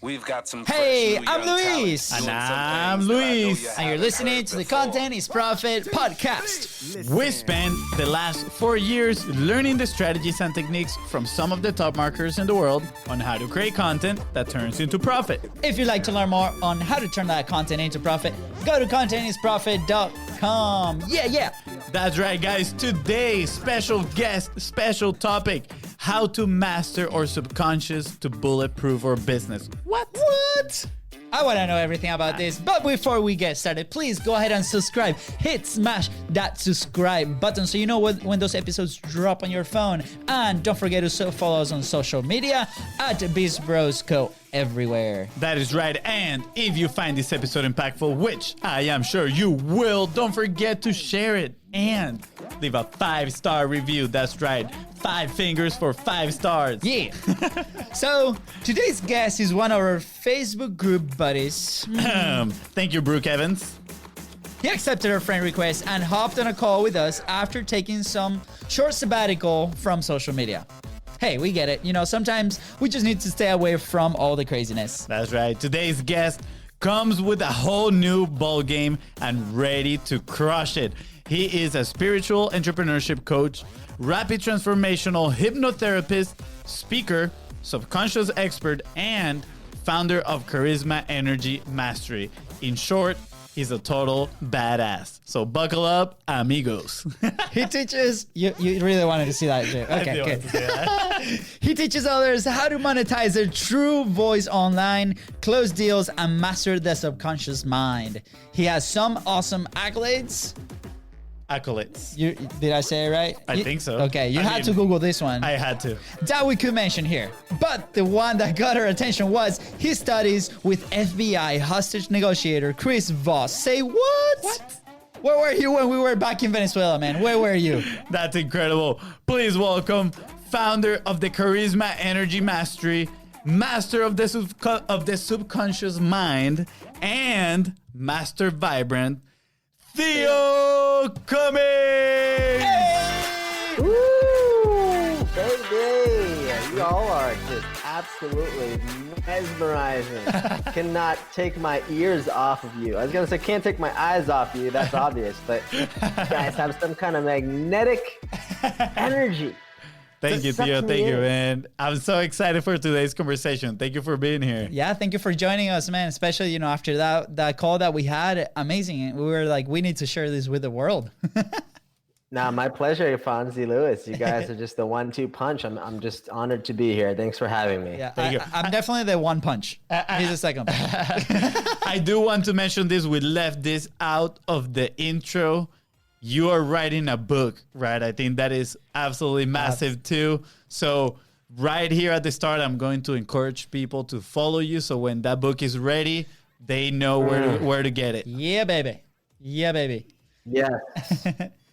We've got some Hey, fresh, new I'm young talent Luis. doing And some I'm things that I know Luis. you And you're haven't listening heard to the before. Content is Profit podcast. We spent the last 4 years learning the strategies and techniques from some of the top marketers in the world on how to create content that turns into profit. If you'd like to learn more on how to turn that content into profit, go to contentisprofit.com. Yeah. That's right, guys. Today's special guest, special topic, how to master our subconscious to bulletproof our business. What? I want to know everything about this, but before we get started, please go ahead and subscribe. Smash that subscribe button so you know when those episodes drop on your phone. And don't forget to follow us on social media at BizBrosCo everywhere. That is right. And if you find this episode impactful, which I am sure you will, don't forget to share it and leave a 5-star review. That's right. 5 fingers for 5 stars. Yeah. So today's guest is one of our Facebook group buddies. Thank you, Brooke Evans. He accepted our friend request and hopped on a call with us after taking some short sabbatical from social media. Hey, we get it. You know, sometimes we just need to stay away from all the craziness. That's right. Today's guest comes with a whole new ball game and ready to crush it. He is a spiritual entrepreneurship coach, rapid transformational hypnotherapist, speaker, subconscious expert, and founder of Charisma Energy Mastery. In short, he's a total badass. So buckle up, amigos. He teaches, you really wanted to see that, Jay. Okay, good. He teaches others how to monetize their true voice online, close deals, and master the subconscious mind. He has some awesome accolades. Accolades. Did I say it right? I think so. Okay, you I had mean, to Google this one. I had to. That we could mention here. But the one that got our attention was his studies with FBI hostage negotiator Chris Voss. Say what? Where were you when we were back in Venezuela, man? Where were you? That's incredible. Please welcome founder of the Charisma Energy Mastery, master of the subconscious mind, and master vibrant, Theo Cummings! Hey! Woo! Baby! You all are just absolutely mesmerizing. Cannot take my ears off of you. I was going to say, can't take my eyes off you. That's obvious. But you guys have some kind of magnetic energy. Thank you, Theo. Thank you, man. I'm so excited for today's conversation. Thank you for being here. Yeah, thank you for joining us, man. Especially, you know, after that call that we had, amazing. We were like, we need to share this with the world. Nah, my pleasure, Fonzie Lewis. You guys are just the 1-2 punch. I'm just honored to be here. Thanks for having me. Yeah, Thank you. I'm definitely the one punch. He's the second punch. I do want to mention this. We left this out of the intro. You are writing a book, right? I think that is absolutely massive too. So right here at the start, I'm going to encourage people to follow you. So when that book is ready, they know where to get it. Yeah, baby. Yeah, baby. Yes.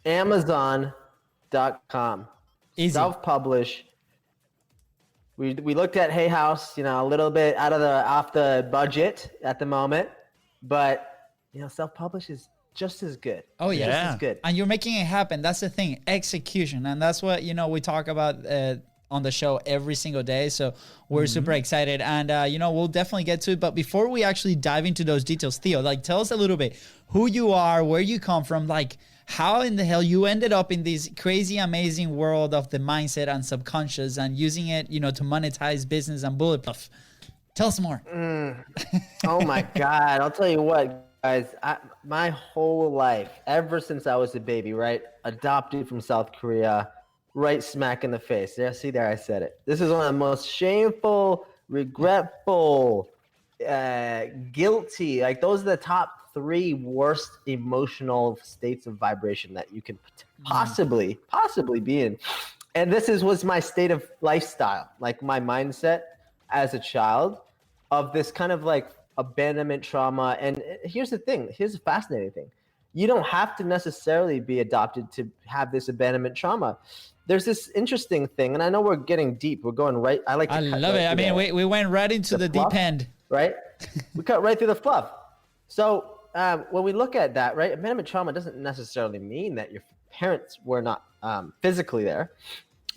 Amazon.com. Easy. Self-publish. We looked at Hay House, you know, a little bit off the budget at the moment, but you know, self-publish is just as good. Oh yeah. Just as good. And you're making it happen. That's the thing, execution. And that's what, you know, we talk about on the show every single day. So we're super excited. And, you know, we'll definitely get to it. But before we actually dive into those details, Theo, like tell us a little bit who you are, where you come from, like how in the hell you ended up in this crazy, amazing world of the mindset and subconscious and using it, you know, to monetize business and Bulletproof. Tell us more. Oh my God. I'll tell you what. Guys, my whole life, ever since I was a baby, right? Adopted from South Korea, right smack in the face. There, see there, I said it. This is one of the most shameful, regretful, guilty. Like those are the top 3 worst emotional states of vibration that you can possibly be in. And this was my state of lifestyle, like my mindset as a child of this kind of like abandonment trauma. And here's the thing. Here's a fascinating thing. You don't have to necessarily be adopted to have this abandonment trauma. There's this interesting thing, and I know we're getting deep. We're going right. I love it. I mean, we went right into the fluff, deep end. Right? We cut right through the fluff. So when we look at that, right, abandonment trauma doesn't necessarily mean that your parents were not physically there.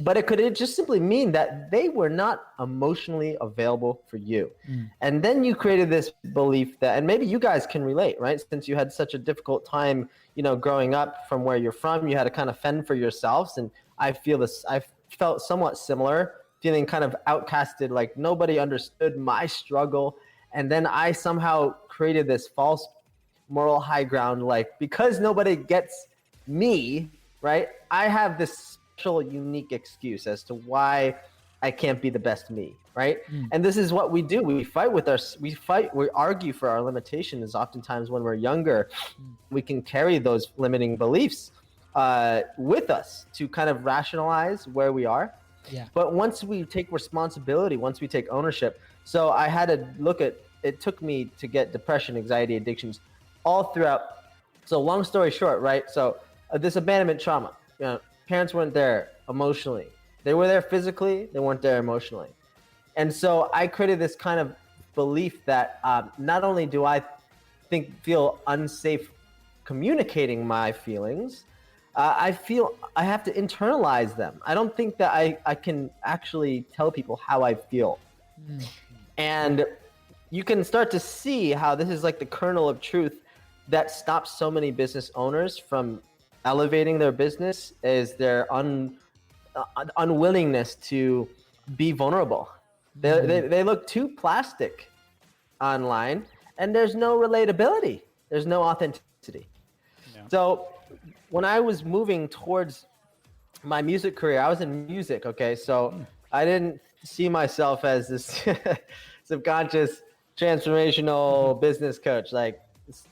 But it just simply mean that they were not emotionally available for you. And then you created this belief that, and maybe you guys can relate, right? Since you had such a difficult time, growing up from where you're from, you had to kind of fend for yourselves. And I felt somewhat similar, feeling kind of outcasted, like nobody understood my struggle. And then I somehow created this false moral high ground, like because nobody gets me, right? I have this unique excuse as to why I can't be the best me, right? And this is what we do. We argue for our limitations. Oftentimes when we're younger, we can carry those limiting beliefs with us to kind of rationalize where we are. Yeah. But once we take responsibility, once we take ownership, so I had to look at, it took me to get depression, anxiety, addictions all throughout. So long story short, right? So this abandonment trauma, parents weren't there emotionally. They were there physically, they weren't there emotionally. And so I created this kind of belief that not only do I feel unsafe communicating my feelings, I feel I have to internalize them. I don't think that I can actually tell people how I feel. And you can start to see how this is like the kernel of truth that stops so many business owners from elevating their business, is their unwillingness to be vulnerable. They look too plastic online, and there's no relatability. There's no authenticity. Yeah. So when I was moving towards my music career, I was in music. Okay. So I didn't see myself as this subconscious transformational business coach, like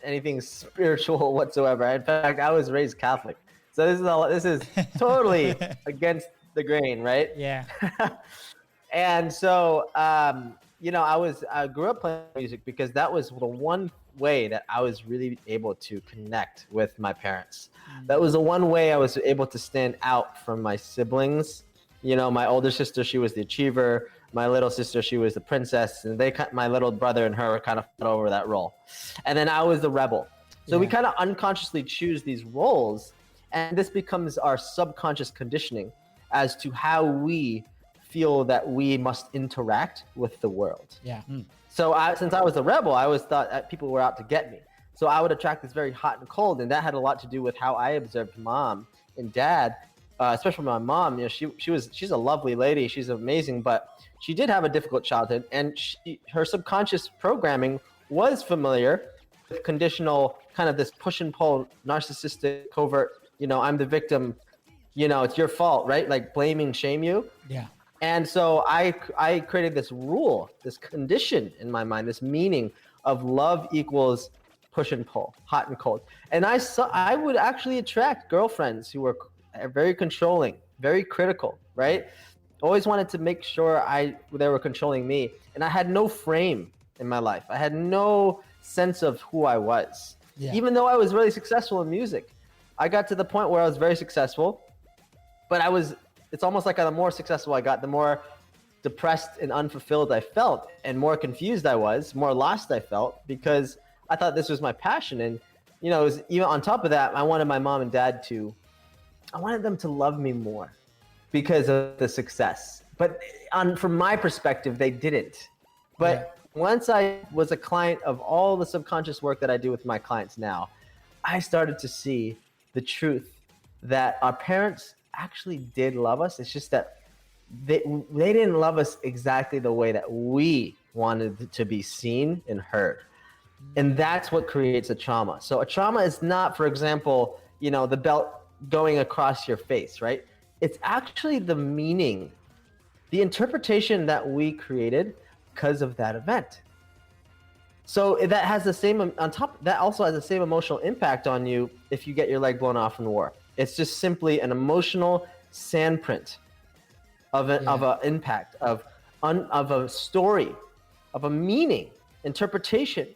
anything spiritual whatsoever. In fact, I was raised Catholic. So this is totally against the grain, right? Yeah. And so, I grew up playing music because that was the one way that I was really able to connect with my parents. That was the one way I was able to stand out from my siblings. My older sister, she was the achiever. My little sister, she was the princess. And my little brother and her kind of fought over that role. And then I was the rebel. So we kind of unconsciously choose these roles. And this becomes our subconscious conditioning as to how we feel that we must interact with the world. Yeah. So since I was a rebel, I always thought that people were out to get me. So I would attract this very hot and cold. And that had a lot to do with how I observed mom and dad, especially my mom. She's a lovely lady. She's amazing, but she did have a difficult childhood. And her subconscious programming was familiar with conditional, kind of this push and pull, narcissistic, covert, I'm the victim, it's your fault, right? Like blame and shame you. Yeah. And so I created this rule, this condition in my mind, this meaning of love equals push and pull, hot and cold. And I would actually attract girlfriends who were very controlling, very critical, right? Always wanted to make sure they were controlling me. And I had no frame in my life. I had no sense of who I was. Yeah. Even though I was really successful in music. I got to the point where I was very successful, but it's almost like the more successful I got, the more depressed and unfulfilled I felt, and more confused I was, more lost I felt, because I thought this was my passion. And, it was, even on top of that, I wanted my mom and dad I wanted them to love me more because of the success. But from my perspective, they didn't. But once I was a client of all the subconscious work that I do with my clients now, I started to see the truth that our parents actually did love us. It's just that they didn't love us exactly the way that we wanted to be seen and heard. And that's what creates a trauma. So a trauma is not, for example, the belt going across your face, right? It's actually the meaning, the interpretation that we created because of that event. So that has the same, that also has the same emotional impact on you if you get your leg blown off in war. It's just simply an emotional sandprint of an impact, of a story, of a meaning, interpretation.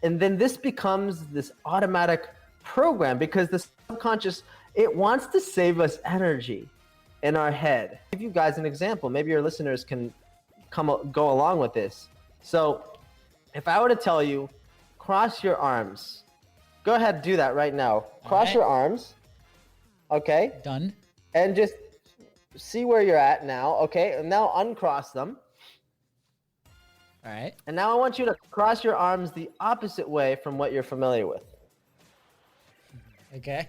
And then this becomes this automatic program because the subconscious, it wants to save us energy in our head. I'll give you guys an example. Maybe your listeners can go along with this. So if I were to tell you, cross your arms, go ahead, do that right now. Cross your arms. Okay. Done. And just see where you're at now. Okay, and now uncross them. All right. And now I want you to cross your arms the opposite way from what you're familiar with. Okay.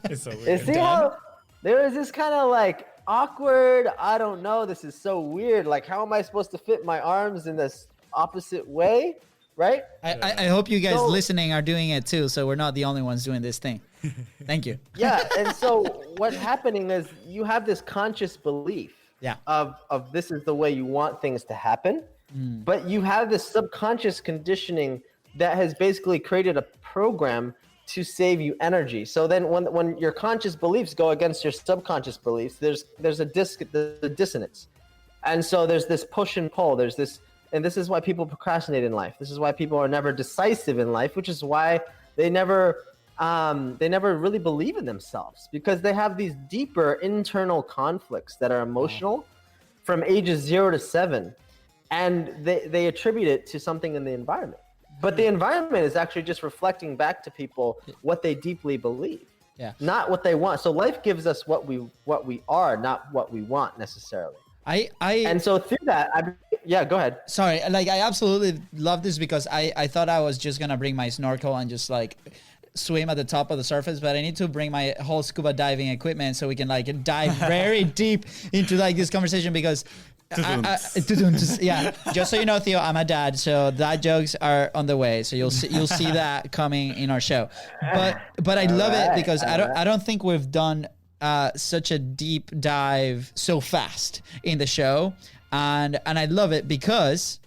It's so You weird. see how there is this kind of like awkward, I don't know, this is so weird. Like, how am I supposed to fit my arms in this opposite way? Right? I hope you guys listening are doing it too, so we're not the only ones doing this thing. Thank you. Yeah. And so what's happening is you have this conscious belief of this is the way you want things to happen. But you have this subconscious conditioning that has basically created a program to save you energy. So then when your conscious beliefs go against your subconscious beliefs, there's a dissonance. And so there's this push and pull. There's this, and this is why people procrastinate in life. This is why people are never decisive in life, which is why they never really believe in themselves, because they have these deeper internal conflicts that are emotional from ages 0 to 7. And they attribute it to something in the environment. But the environment is actually just reflecting back to people what they deeply believe, not what they want. So life gives us what we are, not what we want necessarily. And so through that, go ahead. Sorry, like I absolutely love this because I thought I was just gonna bring my snorkel and just like swim at the top of the surface, but I need to bring my whole scuba diving equipment so we can like dive very deep into like this conversation because just so you know, Theo, I'm a dad, so dad jokes are on the way. So you'll see that coming in our show. But I love it because I don't think we've done such a deep dive so fast in the show, and I love it because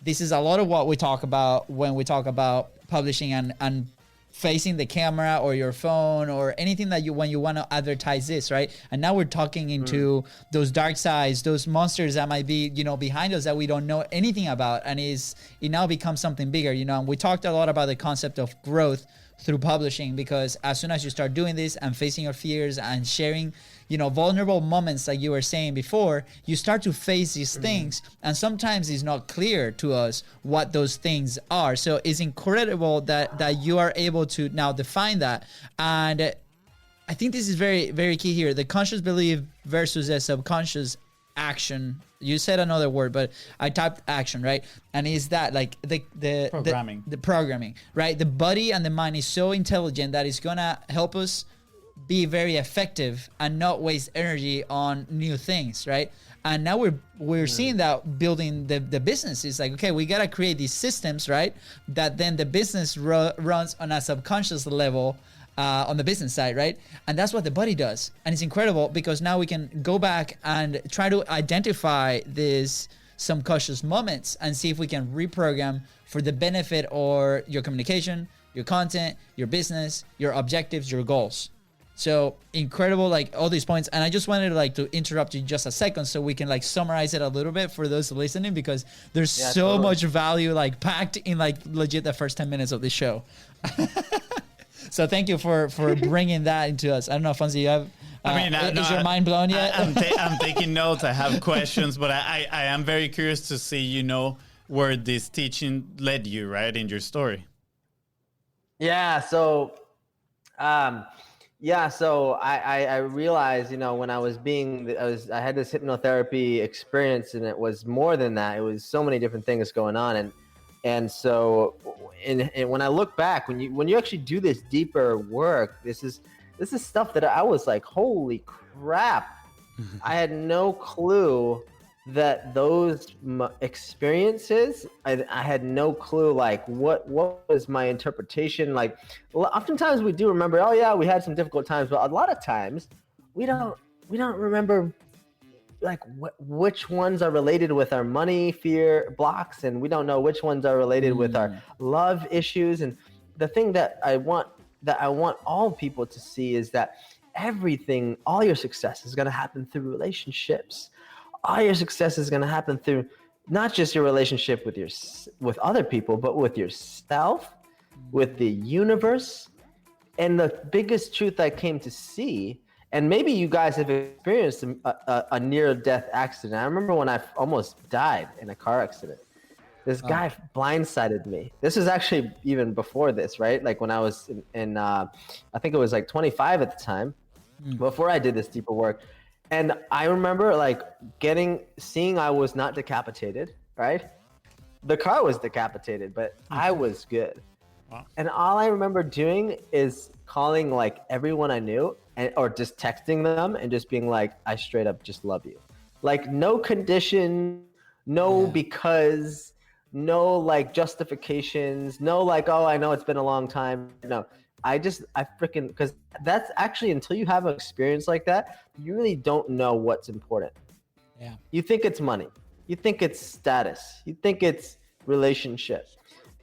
this is a lot of what we talk about when we talk about publishing and facing the camera or your phone or anything that when you want to advertise this, right? And now we're talking into those dark sides, those monsters that might be, behind us that we don't know anything about. And it now becomes something bigger, and we talked a lot about the concept of growth through publishing, because as soon as you start doing this and facing your fears and sharing, vulnerable moments like you were saying before, you start to face these things, and sometimes it's not clear to us what those things are. So it's incredible that you are able to now define that. And I think this is very, very key here. The conscious belief versus the subconscious action. You said another word, but I typed action, right? And is that like the programming, the programming, right? The body and the mind is so intelligent that it's gonna help us be very effective and not waste energy on new things, right? And now we're seeing that building the business is like, okay, we gotta create these systems, right? That then the business runs on a subconscious level. On the business side, right? And that's what the body does. And it's incredible because now we can go back and try to identify these subconscious moments and see if we can reprogram for the benefit or your communication, your content, your business, your objectives, your goals. So incredible, like all these points. And I just wanted to interrupt you just a second so we can like summarize it a little bit for those listening, because there's so much value like packed in like legit the first 10 minutes of the show. So thank you for bringing that into us. I don't know, Fonzie, you have, is your mind blown yet? I'm taking notes. I have questions, but I am very curious to see, where this teaching led you, right, in your story. Yeah. So, I realized, when I was I had this hypnotherapy experience, and it was more than that. It was so many different things going on. And so, and when I look back, when you actually do this deeper work, this is stuff that I was like, holy crap! I had no clue that those experiences. I had no clue like what was my interpretation. Like, oftentimes we do remember, oh yeah, we had some difficult times, but a lot of times we don't remember like which ones are related with our money fear blocks, and we don't know which ones are related with our love issues. And the thing that I want all people to see is that all your success is going to happen through relationships. All your success is going to happen through not just your relationship with other people, but with yourself, with the universe. And the biggest truth I came to see, and maybe you guys have experienced a near-death accident. I remember when I almost died in a car accident. This guy blindsided me. This was actually even before this, right? Like when I was in I think it was like 25 at the time, before I did this deeper work. And I remember like seeing I was not decapitated, right? The car was decapitated, but I was good. Wow. And all I remember doing is calling like everyone I knew or just texting them and just being like, I straight up just love you. Like no condition, no because, no like justifications, no like, oh, I know it's been a long time. No, I freaking, because that's actually, until you have an experience like that, you really don't know what's important. Yeah. You think it's money. You think it's status. You think it's relationship,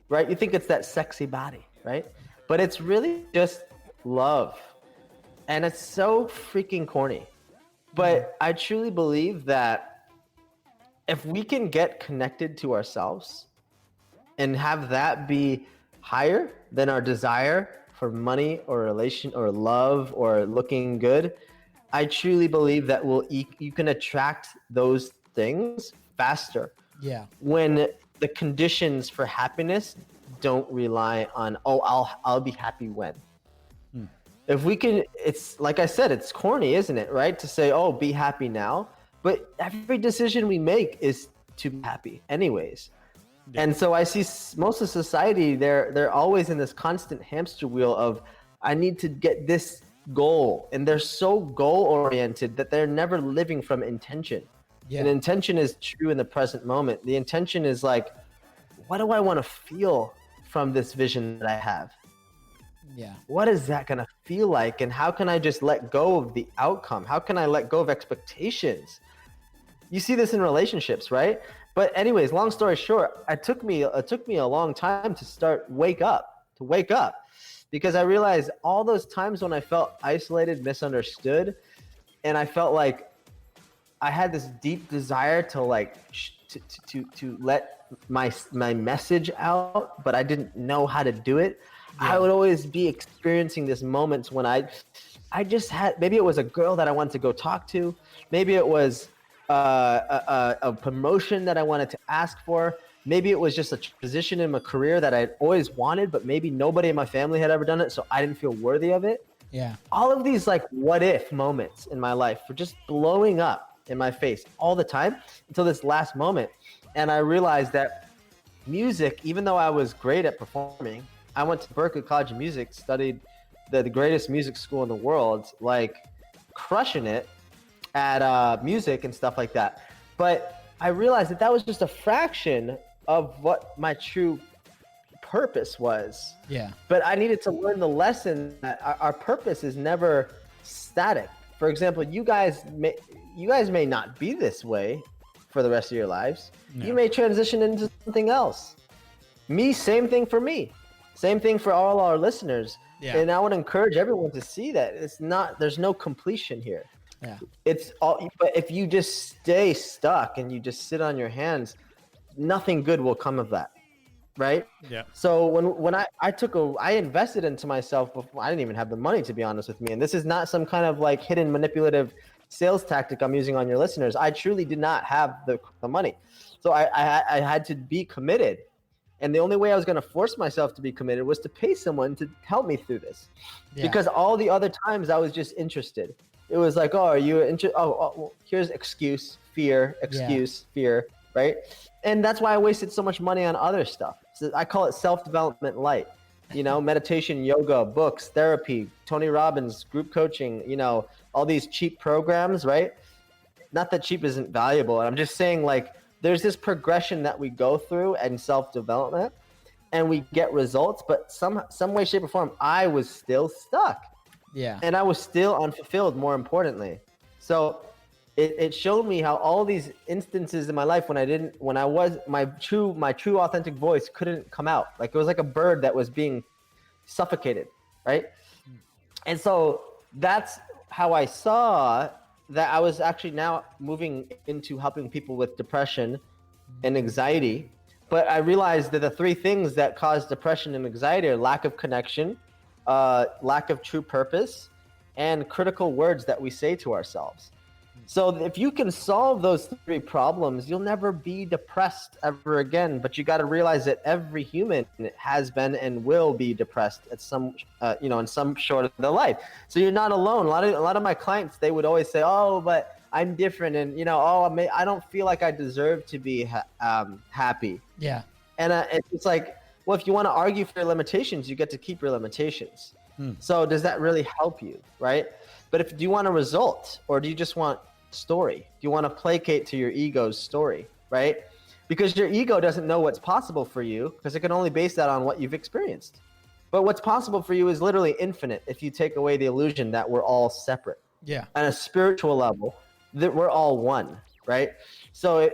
right? You think it's that sexy body, right? But it's really just love. And it's so freaking corny. But I truly believe that if we can get connected to ourselves and have that be higher than our desire for money or relation or love or looking good, I truly believe that you can attract those things faster. Yeah. When the conditions for happiness don't rely on, oh, I'll be happy when. If we can, it's like I said, it's corny, isn't it? Right? To say, oh, be happy now. But every decision we make is to be happy anyways. Yeah. And so I see most of society, they're always in this constant hamster wheel of, I need to get this goal. And they're so goal oriented that they're never living from intention. Yeah. And intention is true in the present moment. The intention is like, what do I want to feel from this vision that I have? Yeah. What is that going to feel like? And how can I just let go of the outcome? How can I let go of expectations? You see this in relationships, right? But anyways, long story short, it took me a long time to wake up, because I realized all those times when I felt isolated, misunderstood, and I felt like I had this deep desire to like to let my message out, but I didn't know how to do it. Yeah. I would always be experiencing these moments when I just had, maybe it was a girl that I wanted to go talk to, maybe it was a promotion that I wanted to ask for, maybe it was just a position in my career that I'd always wanted, but maybe nobody in my family had ever done it, so I didn't feel worthy of it. Yeah. All of these like what if moments in my life were just blowing up in my face all the time until this last moment. And I realized that music, even though I was great at performing, I went to Berklee College of Music, studied the greatest music school in the world, like crushing it at music and stuff like that. But I realized that was just a fraction of what my true purpose was. Yeah. But I needed to learn the lesson that our purpose is never static. For example, you guys may not be this way for the rest of your lives. No. You may transition into something else. Same thing for me. Same thing for all our listeners. Yeah. And I would encourage everyone to see that there's no completion here. Yeah. But if you just stay stuck and you just sit on your hands, nothing good will come of that. Right? Yeah. So when I invested into myself before, I didn't even have the money, to be honest with me. And this is not some kind of like hidden manipulative sales tactic I'm using on your listeners. I truly did not have the money. So I had to be committed. And the only way I was going to force myself to be committed was to pay someone to help me through this. Yeah. Because all the other times I was just interested. It was like, oh, are you interested? Oh, well, here's fear, right? And that's why I wasted so much money on other stuff. So I call it self-development light. Meditation, yoga, books, therapy, Tony Robbins, group coaching, all these cheap programs, right? Not that cheap isn't valuable. I'm just saying like there's this progression that we go through and self-development and we get results, but some way, shape or form, I was still stuck. Yeah. And I was still unfulfilled, more importantly. So it showed me how all these instances in my life when I was my true authentic voice couldn't come out. Like it was like a bird that was being suffocated, right? And so that's how I saw that I was actually now moving into helping people with depression and anxiety. But I realized that the three things that cause depression and anxiety are lack of connection, lack of true purpose, and critical words that we say to ourselves. So if you can solve those three problems, you'll never be depressed ever again. But you got to realize that every human has been and will be depressed at some, in some short of their life. So you're not alone. A lot of my clients, they would always say, "Oh, but I'm different, and I don't feel like I deserve to be happy. Yeah. And it's like, well, if you want to argue for your limitations, you get to keep your limitations. So does that really help you, right? But do you want a result, or do you just want story? Do you want to placate to your ego's story, right? Because your ego doesn't know what's possible for you, because it can only base that on what you've experienced. But what's possible for you is literally infinite if you take away the illusion that we're all separate. Yeah. On a spiritual level, that we're all one, right? So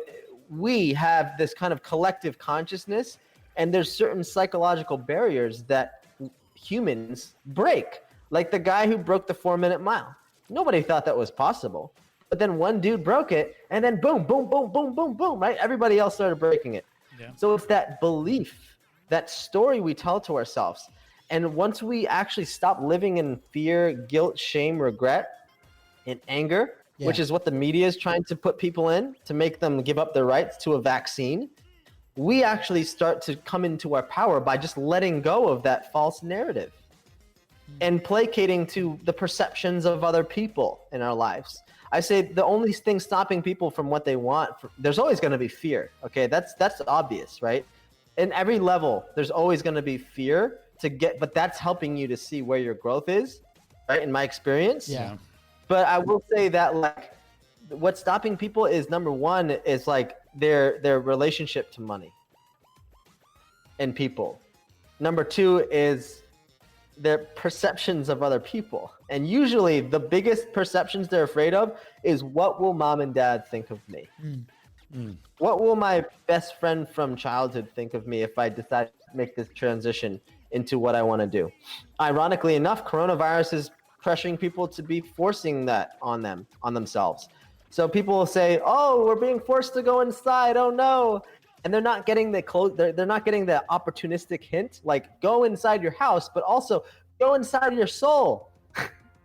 we have this kind of collective consciousness, and there's certain psychological barriers that humans break. Like the guy who broke the 4-minute mile. Nobody thought that was possible. But then one dude broke it, and then boom, boom, boom, boom, boom, boom, right? Everybody else started breaking it. Yeah. So it's that belief, that story we tell to ourselves. And once we actually stop living in fear, guilt, shame, regret, and anger, which is what the media is trying to put people in to make them give up their rights to a vaccine, we actually start to come into our power by just letting go of that false narrative and placating to the perceptions of other people in our lives. I say the only thing stopping people from what they want, there's always going to be fear. Okay, that's obvious, right? In every level, there's always going to be fear but that's helping you to see where your growth is, right? In my experience. Yeah. But I will say that, like, what's stopping people is, number one, is like their relationship to money and people. Number two is their perceptions of other people. And usually the biggest perceptions they're afraid of is, what will mom and dad think of me? What will my best friend from childhood think of me if I decide to make this transition into what I want to do? Ironically enough, coronavirus is pressuring people to be forcing that on themselves. So people will say, "Oh, we're being forced to go inside. Oh no." And they're not getting they're not getting the opportunistic hint, like, go inside your house, but also go inside your soul.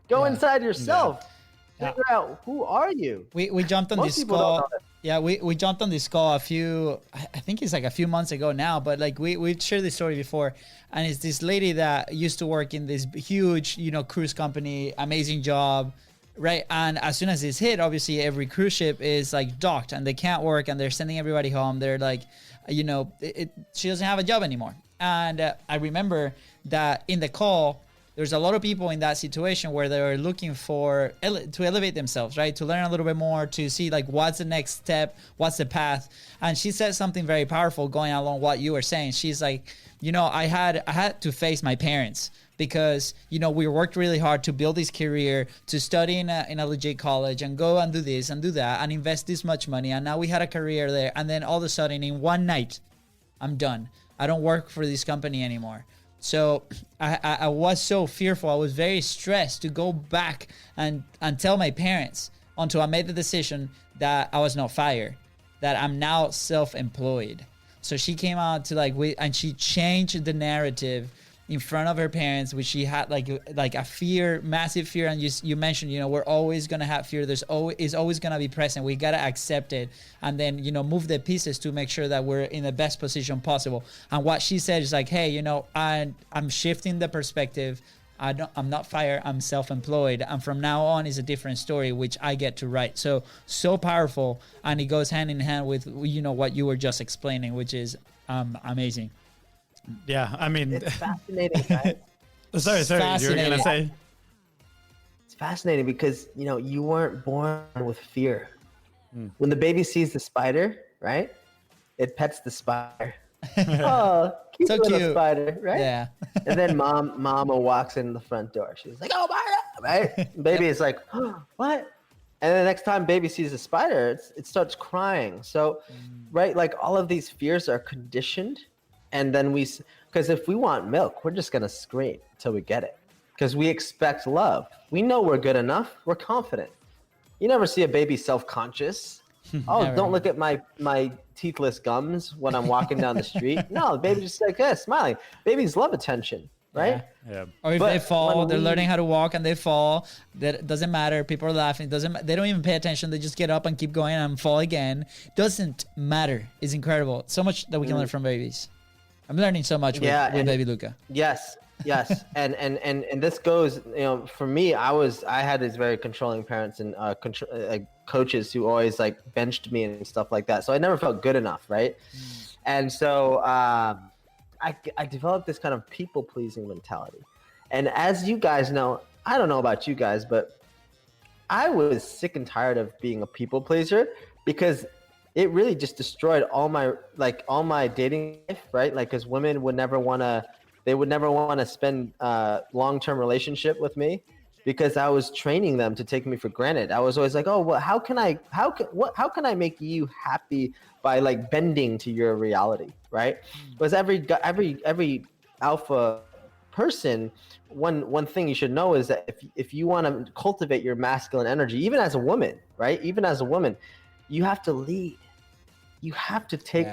Go inside yourself. Figure out, who are you? We jumped on this call. Yeah, we jumped on this call I think it's like a few months ago now, but like we've shared this story before. And it's this lady that used to work in this huge, cruise company, amazing job, right? And as soon as this hit, obviously every cruise ship is like docked and they can't work and they're sending everybody home. They're like, she doesn't have a job anymore. And I remember that in the call, there's a lot of people in that situation where they're looking to elevate themselves, right? To learn a little bit more, to see like what's the next step, what's the path. And she said something very powerful going along what you were saying. She's like, I had to face my parents because, we worked really hard to build this career, to study in a legit college and go and do this and do that and invest this much money. And now we had a career there. And then all of a sudden in one night, I'm done. I don't work for this company anymore. So I was so fearful. I was very stressed to go back and tell my parents until I made the decision that I was not fired, that I'm now self-employed. So she came out to and she changed the narrative in front of her parents, which she had like a fear, massive fear. And you mentioned, we're always going to have fear. Is always going to be present. We got to accept it. And then, move the pieces to make sure that we're in the best position possible. And what she said is like, hey, I'm shifting the perspective. I'm not fired. I'm self-employed. And from now on is a different story, which I get to write. So powerful. And it goes hand in hand with, what you were just explaining, which is amazing. Yeah, I mean, it's fascinating, guys. sorry, you were gonna say. It's fascinating because you weren't born with fear. When the baby sees the spider, right? It pets the spider. Oh, cute so little cute. Spider, right? Yeah. And then mama walks in the front door. She's like, "Oh my God," right? Baby is like, "Oh, what?" And the next time baby sees a spider, it starts crying. So, right, like all of these fears are conditioned. And then because if we want milk, we're just going to scream until we get it. Because we expect love. We know we're good enough. We're confident. You never see a baby self-conscious. Oh, Never. Don't look at my teethless gums when I'm walking down the street. No, the baby's just like, smiling. Babies love attention, right? Yeah. Or if they fall, they're learning how to walk and they fall. That doesn't matter. People are laughing. They don't even pay attention. They just get up and keep going and fall again. Doesn't matter. It's incredible. So much that we can learn from babies. I'm learning so much with baby Luca. Yes. and this goes, for me, I had these very controlling parents and coaches who always like benched me and stuff like that. So I never felt good enough, right? And so I developed this kind of people pleasing mentality. And as you guys know, I don't know about you guys, but I was sick and tired of being a people pleaser because it really just destroyed all my dating life, right? Like, because women would never want to spend long-term relationship with me because I was training them to take me for granted. I was always like, oh, well, how can I make you happy by like bending to your reality, right? Because every alpha person, one thing you should know is that if you want to cultivate your masculine energy, even as a woman, right? Even as a woman, you have to lead. You have to take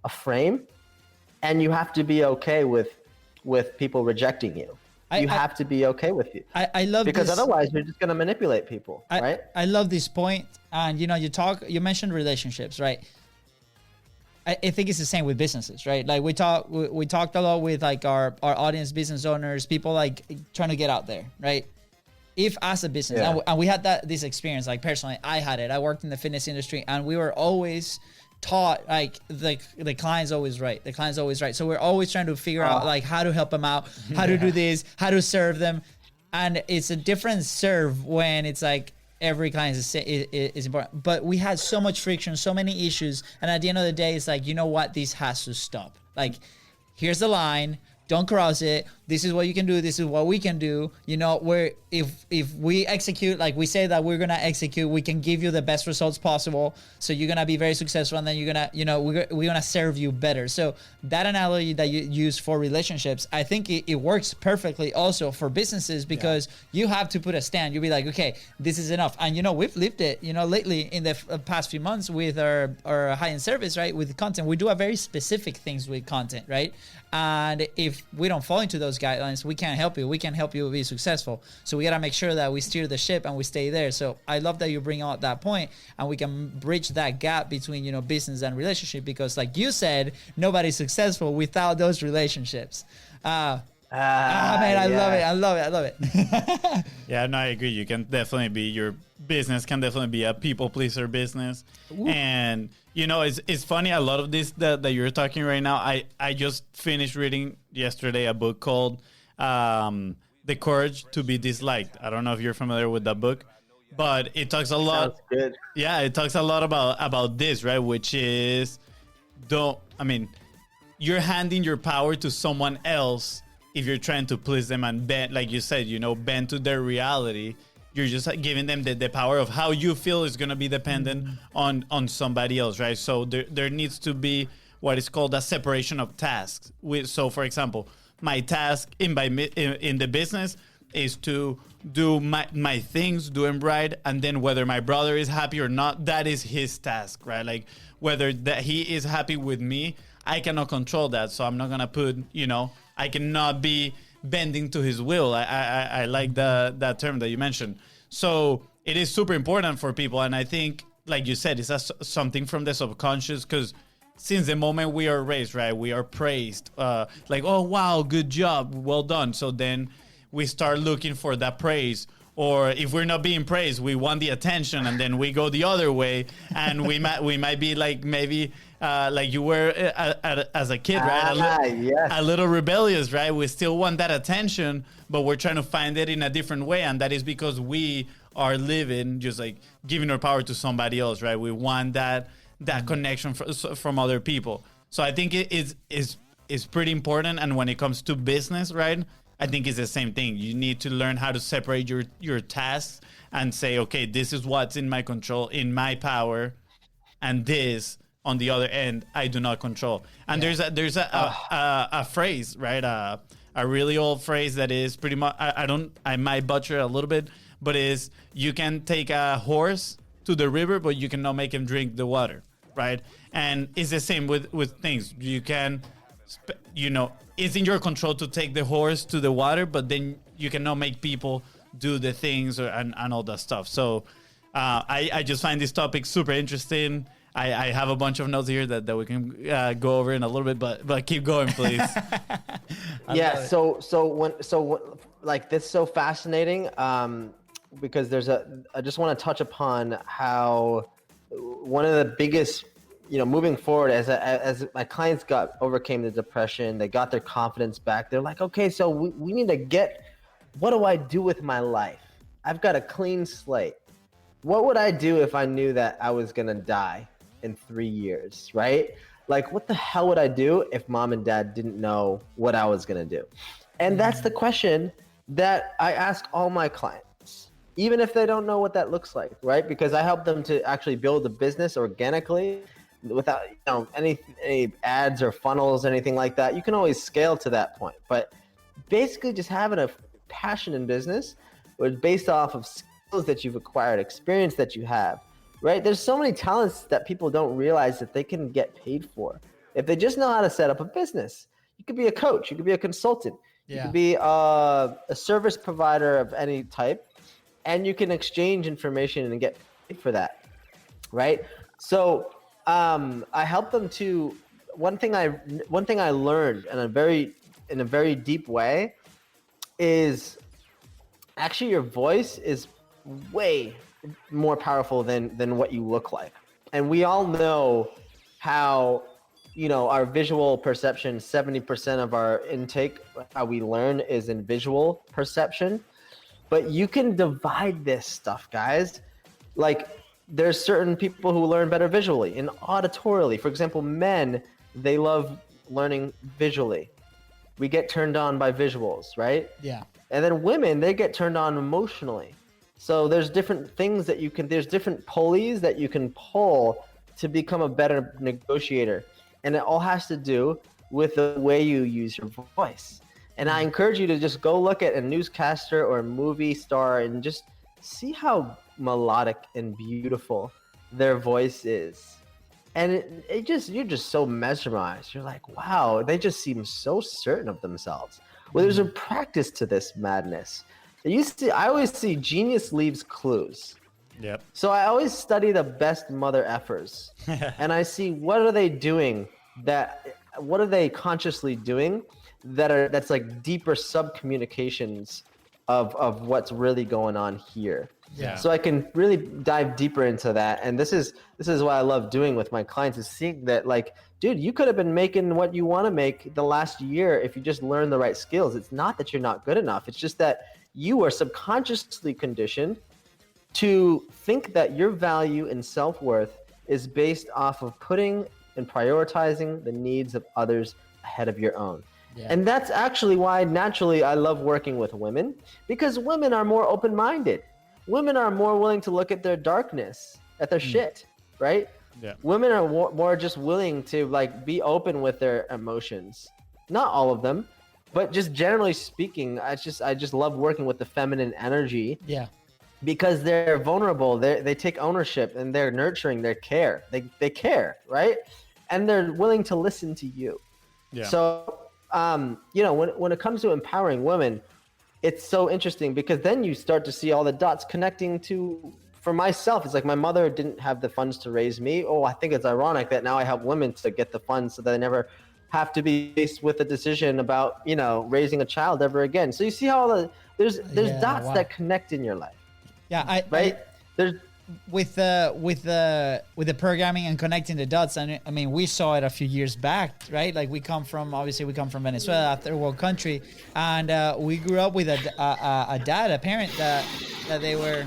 a frame, and you have to be okay with people rejecting you. You have to be okay with it. I love because this. Otherwise you're just gonna manipulate people, right? I love this point, and you mentioned relationships, right? I think it's the same with businesses, right? Like we talked a lot with like our audience, business owners, people like trying to get out there, right? If as a business, and we had this experience, like personally, I had it. I worked in the fitness industry, and we were always taught like the client's always right. The client's always right. So we're always trying to figure out like how to help them out, how to do this, how to serve them, and it's a different serve when it's like every client is important. But we had so much friction, so many issues, and at the end of the day, it's like, you know what, this has to stop. Like, here's the line. Don't cross it. This is what you can do. This is what we can do. Where if we execute, like we say that we're gonna execute, we can give you the best results possible. So you're gonna be very successful, and then you're gonna, we're gonna serve you better. So that analogy that you use for relationships, I think it works perfectly also for businesses, because you have to put a stand. You'll be like, okay, this is enough. And we've lived it. Lately in the past few months with our high-end service, right? With content, we do a very specific things with content, right? And if we don't fall into those guidelines, we can't help you. We can't help you be successful. So we got to make sure that we steer the ship and we stay there. So I love that you bring out that point, and we can bridge that gap between, business and relationship, because like you said, nobody's successful without those relationships. Man, I love it. Yeah, no, I agree. You can definitely your business can definitely be a people pleaser business. Ooh. And it's funny, a lot of this that you're talking right now, I just finished reading yesterday a book called The Courage to Be Disliked. I don't know if you're familiar with that book, but it talks a lot. Sounds good. Yeah, it talks a lot about this, right? Which is, you're handing your power to someone else if you're trying to please them and bend, like you said, bend to their reality. You're just giving them the power of how you feel is going to be dependent on somebody else, right? So there needs to be what is called a separation of tasks. So, for example, my task in the business is to do my things, do them right, and then whether my brother is happy or not, that is his task, right? Like whether that he is happy with me, I cannot control that. So I'm not going to put, I cannot be bending to his will. I like that term that you mentioned. So it is super important for people. And I think, like you said, it's something from the subconscious, because since the moment we are raised, right, we are praised. Like, oh, wow, good job, well done. So then we start looking for that praise. Or if we're not being praised, we want the attention, and then we go the other way, and we might be like maybe like you were as a kid, right? Yes. A little rebellious, right? We still want that attention, but we're trying to find it in a different way, and that is because we are living just like giving our power to somebody else, right? We want that connection from other people. So I think it is pretty important, and when it comes to business, right? I think it's the same thing. You need to learn how to separate your tasks and say, okay, this is what's in my control, in my power, and this on the other end, I do not control. And there's a phrase, right? A really old phrase that is pretty much, I might butcher it a little bit, but is you can take a horse to the river, but you cannot make him drink the water, right? And it's the same with things. You can, it's in your control to take the horse to the water, but then you cannot make people do the things and all that stuff. So I just find this topic super interesting. I have a bunch of notes here that we can go over in a little bit, but keep going, please. Yeah. So like this is so fascinating. because I just want to touch upon how one of the biggest, moving forward as my clients overcame the depression, they got their confidence back. They're like, okay, so we need to what do I do with my life? I've got a clean slate. What would I do if I knew that I was going to die in 3 years, right? Like, what the hell would I do if mom and dad didn't know what I was going to do? And that's the question that I ask all my clients, even if they don't know what that looks like, right? Because I help them to actually build a business organically without any ads or funnels, anything like that. You can always scale to that point, but basically just having a passion in business was based off of skills that you've acquired, experience that you have, right? There's so many talents that people don't realize that they can get paid for if they just know how to set up a business. You could be a coach, you could be a consultant, you could be a service provider of any type, and you can exchange information and get paid for that, right? So I help them to one thing I learned in a very deep way is actually your voice is way more powerful than what you look like. And we all know how, our visual perception, 70% of our intake, how we learn is in visual perception. But you can divide this stuff, guys. Like, there's certain people who learn better visually and auditorily. For example, men, they love learning visually. We get turned on by visuals, right? Yeah. And then women, they get turned on emotionally. So there's different things there's different pulleys that you can pull to become a better negotiator. And it all has to do with the way you use your voice. And I encourage you to just go look at a newscaster or a movie star and just see how melodic and beautiful their voice is. And you're just so mesmerized. You're like, wow, they just seem so certain of themselves. Well, there's a practice to this madness. I always see genius leaves clues. Yep. So I always study the best mother effers, and I see what are they consciously doing that's like deeper sub communications of what's really going on here. Yeah. So I can really dive deeper into that, and this is what I love doing with my clients is seeing that, like, dude, you could have been making what you want to make the last year if you just learned the right skills. It's not that you're not good enough. It's just that you are subconsciously conditioned to think that your value and self-worth is based off of putting and prioritizing the needs of others ahead of your own. Yeah. And that's actually why naturally I love working with women, because women are more open-minded. Women are more willing to look at their darkness, at their shit, right? Yeah. Women are more just willing to like be open with their emotions. Not all of them, but just generally speaking, I just love working with the feminine energy. Yeah. Because they're vulnerable, they take ownership, and they're nurturing, they care, right? And they're willing to listen to you. Yeah. So, when it comes to empowering women, it's so interesting because then you start to see all the dots connecting to. For myself, it's like my mother didn't have the funds to raise me. Oh, I think it's ironic that now I help women to get the funds so that they never have to be faced with a decision about, raising a child ever again. So you see how there's dots that connect in your life. Yeah, There's with the programming and connecting the dots. And I mean, we saw it a few years back, right? Like we come from Venezuela, a third world country, and we grew up with a parent that they were.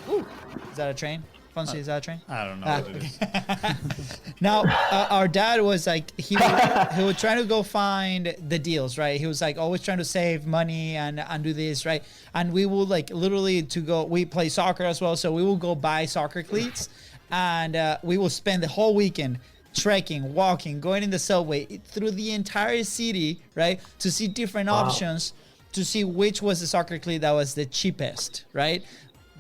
Ooh, is that a train? Fonzie, is that a train? I don't know what it is. Now, our dad was like, he would try to go find the deals, right? He was like always trying to save money and do this, right? And we will like literally we play soccer as well. So we will go buy soccer cleats and we will spend the whole weekend trekking, walking, going in the subway through the entire city, right? To see different options, to see which was the soccer cleat that was the cheapest, right?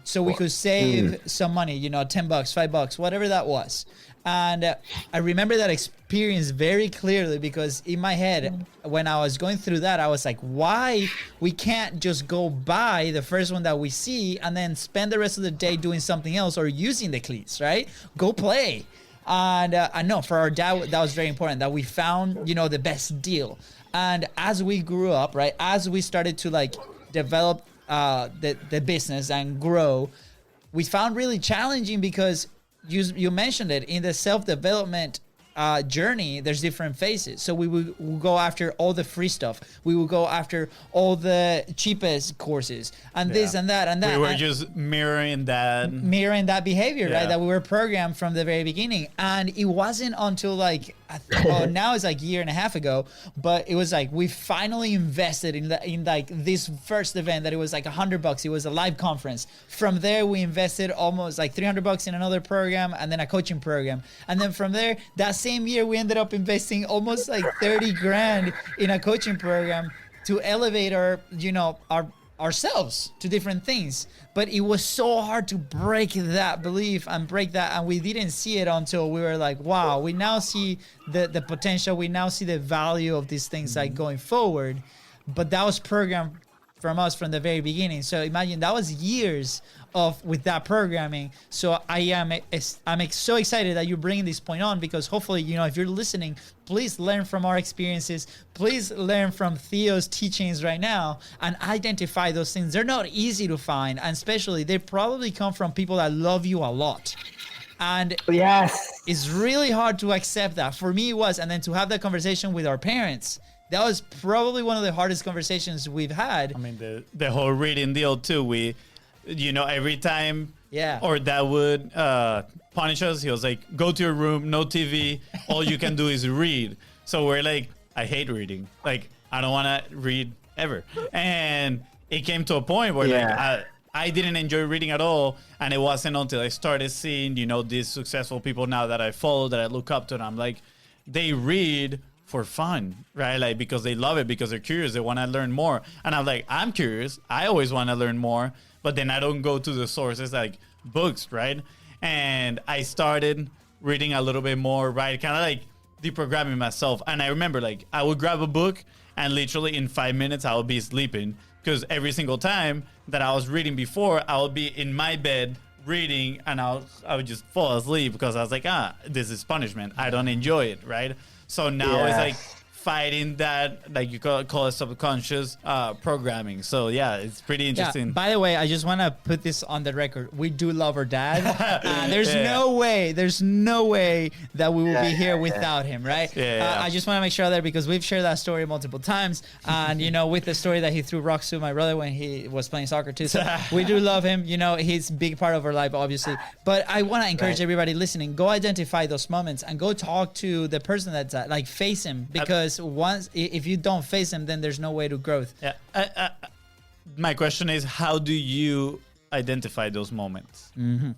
So we could save some money, $10, $5, whatever that was. And I remember that experience very clearly because in my head, when I was going through that, I was like, why we can't just go buy the first one that we see and then spend the rest of the day doing something else or using the cleats, right? Go play. And I know for our dad, that was very important that we found, the best deal. And as we grew up, right, as we started to like develop the business and grow, we found really challenging because you mentioned it in the self-development journey. There's different phases. So we will go after all the free stuff. We will go after all the cheapest courses and this and that and that. We were just mirroring that behavior, right? That we were programmed from the very beginning. And it wasn't until like, well, now it's like a year and a half ago, but it was like we finally invested in like this first event that it was like $100. It was a live conference. From there, we invested almost like $300 in another program and then a coaching program. And then from there, that same year, we ended up investing almost like 30 grand in a coaching program to elevate ourselves to different things. But it was so hard to break that belief and and we didn't see it until we were like, wow, we now see the potential. We now see the value of these things like going forward. But that was programmed from us from the very beginning. So imagine that was years with that programming. So I'm so excited that you're bringing this point on, because hopefully, if you're listening, please learn from our experiences. Please learn from Theo's teachings right now and identify those things. They're not easy to find, and especially they probably come from people that love you a lot. And yes, it's really hard to accept that. For me, it was. And then to have that conversation with our parents, that was probably one of the hardest conversations we've had. I mean, the whole reading deal too. Every time, or that would punish us. He was like, "Go to your room, no TV. All you can do is read." So we're like, "I hate reading. Like, I don't want to read ever." And it came to a point where I didn't enjoy reading at all. And it wasn't until I started seeing, these successful people now that I follow, that I look up to, and I'm like, they read for fun, right? Like, because they love it, because they're curious, they want to learn more. And I'm like, I'm curious, I always want to learn more, but then I don't go to the sources like books, right? And I started reading a little bit more, right? Kind of like deprogramming myself. And I remember, like, I would grab a book and literally in 5 minutes I would be sleeping, because every single time that I was reading before, I would be in my bed reading, and I would just fall asleep because I was like, this is punishment. I don't enjoy it, right? So now it's like fighting that, like you call it subconscious programming. So it's pretty interesting. By the way, I just want to put this on the record. We do love our dad. There's no way that we will be here without him, right? I just want to make sure there, because we've shared that story multiple times. And, with the story that he threw rocks to my brother when he was playing soccer too. So we do love him. He's a big part of our life, obviously. But I want to encourage everybody listening, go identify those moments and go talk to the person that's like, face him, because if you don't face him, then there's no way to growth. My question is, how do you identify those moments? Mm-hmm.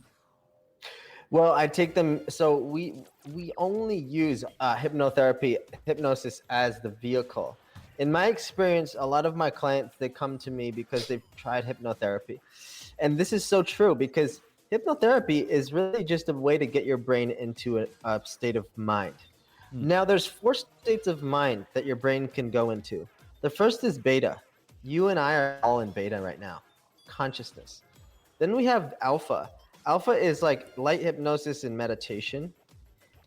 Well, I take them. So we only use hypnosis as the vehicle. In my experience, a lot of my clients, they come to me because they've tried hypnotherapy. And this is so true, because hypnotherapy is really just a way to get your brain into a state of mind. Now, there's 4 states of mind that your brain can go into. The first is beta. You and I are all in beta right now, consciousness. Then we have alpha. Alpha is like light hypnosis and meditation.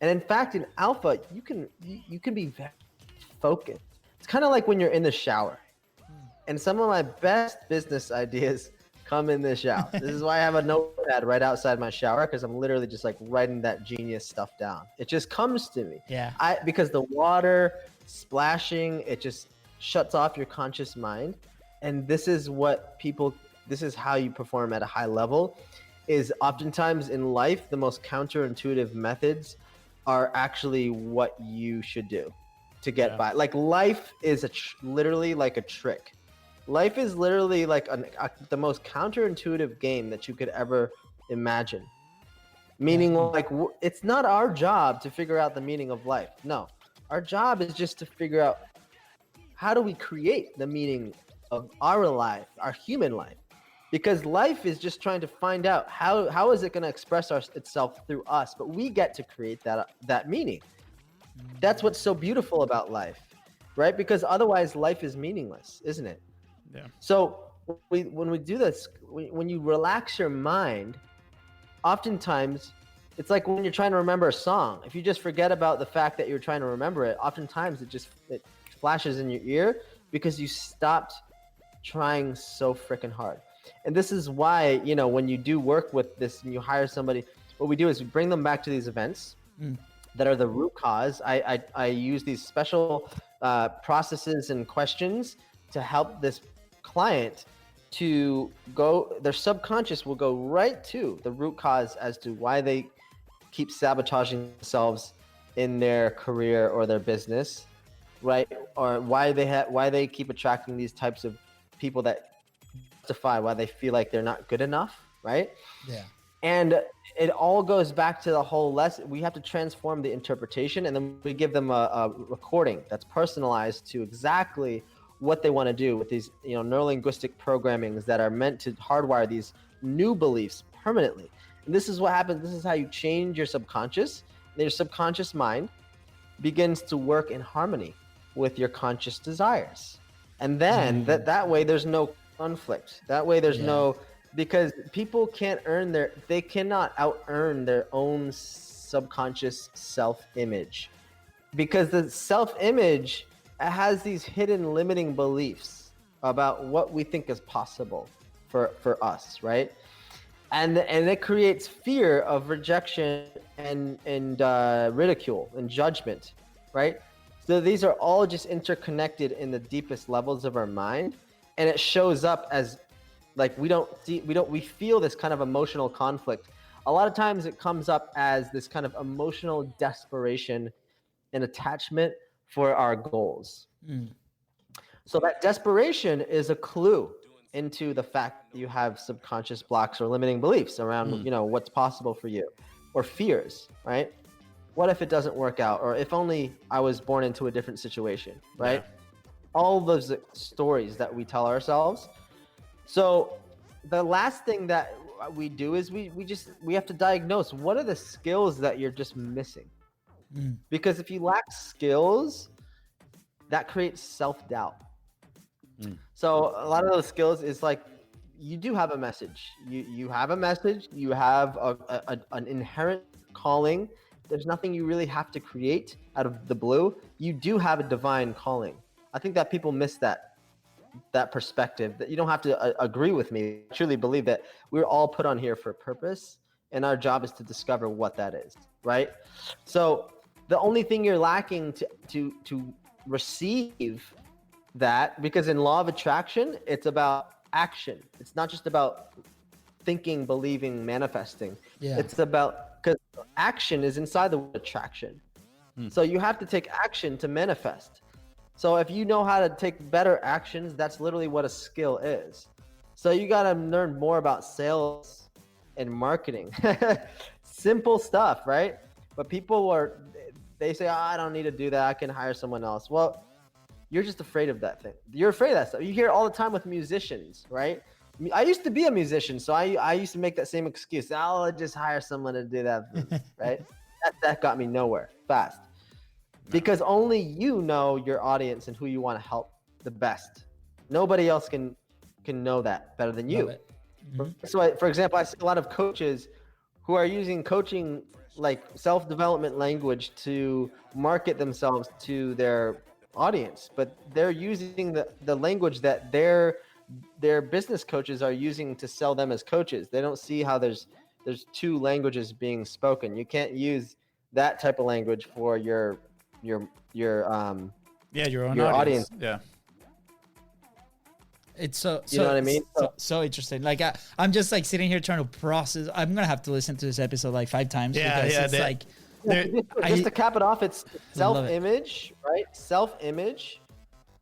And in fact, in alpha, you can be very focused. It's kind of like when you're in the shower. And some of my best business ideas come in the shower. This is why I have a notepad right outside my shower, because I'm literally just like writing that genius stuff down. It just comes to me. Because the water splashing, it just shuts off your conscious mind. And this is how you perform at a high level, is oftentimes in life, the most counterintuitive methods are actually what you should do to get by. Like, life is literally like a trick. Life is literally like the most counterintuitive game that you could ever imagine. Meaning, like, it's not our job to figure out the meaning of life. No, our job is just to figure out, how do we create the meaning of our life, our human life? Because life is just trying to find out how is it going to express itself through us, but we get to create that meaning. That's what's so beautiful about life, right? Because otherwise life is meaningless, isn't it? Yeah. So when we do this, when you relax your mind, oftentimes it's like when you're trying to remember a song. If you just forget about the fact that you're trying to remember it, oftentimes it flashes in your ear because you stopped trying so freaking hard. And this is why, you know, when you do work with this and you hire somebody, what we do is we bring them back to these events that are the root cause. I use these special processes and questions to help this client to go, their subconscious will go right to the root cause as to why they keep sabotaging themselves in their career or their business, right? Or why they keep attracting these types of people that justify why they feel like they're not good enough, right? Yeah. And it all goes back to the whole lesson. We have to transform the interpretation, and then we give them a recording that's personalized to exactly what they want to do with these, you know, neurolinguistic programmings that are meant to hardwire these new beliefs permanently. And this is what happens. This is how you change your subconscious. And your subconscious mind begins to work in harmony with your conscious desires. And then that way there's no conflict. That way there's no, because people they cannot out earn their own subconscious self-image, because the self-image has these hidden limiting beliefs about what we think is possible for us, right? And it creates fear of rejection and ridicule and judgment, right? So these are all just interconnected in the deepest levels of our mind, and it shows up as like we feel this kind of emotional conflict. A lot of times it comes up as this kind of emotional desperation and attachment for our goals. So that desperation is a clue into the fact that you have subconscious blocks or limiting beliefs around, you know, what's possible for you, or fears, right? What if it doesn't work out? Or if only I was born into a different situation, right? All those stories that we tell ourselves. So the last thing that we do is we have to diagnose what are the skills that you're just missing. Because if you lack skills, that creates self-doubt. So a lot of those skills is like, you do have a message. You have a message. You have an inherent calling. There's nothing you really have to create out of the blue. You do have a divine calling. I think that people miss that perspective, that you don't have to agree with me. I truly believe that we're all put on here for a purpose, and our job is to discover what that is, right? So the only thing you're lacking to receive that, because in law of attraction, it's about action. It's not just about thinking, believing, manifesting. It's about, because action is inside the word attraction. So you have to take action to manifest. So if you know how to take better actions, that's literally what a skill is. So you got to learn more about sales and marketing. Simple stuff, right? But people they say, oh, I don't need to do that. I can hire someone else. Well, you're just afraid of that thing. You're afraid of that stuff. You hear it all the time with musicians, right? I used to be a musician, so I used to make that same excuse. I'll just hire someone to do that for me, right? That got me nowhere fast. Because only you know your audience and who you want to help the best. Nobody else can know that better than you. So for example, I see a lot of coaches who are using coaching like self-development language to market themselves to their audience, but they're using the language that their business coaches are using to sell them as coaches. They don't see how there's two languages being spoken. You can't use that type of language for your own audience. Yeah. It's so you know what I mean? So interesting. Like I'm just like sitting here trying to process. I'm gonna have to listen to this episode like 5 times. It's like just to cap it off, it's self-image, right? Self-image.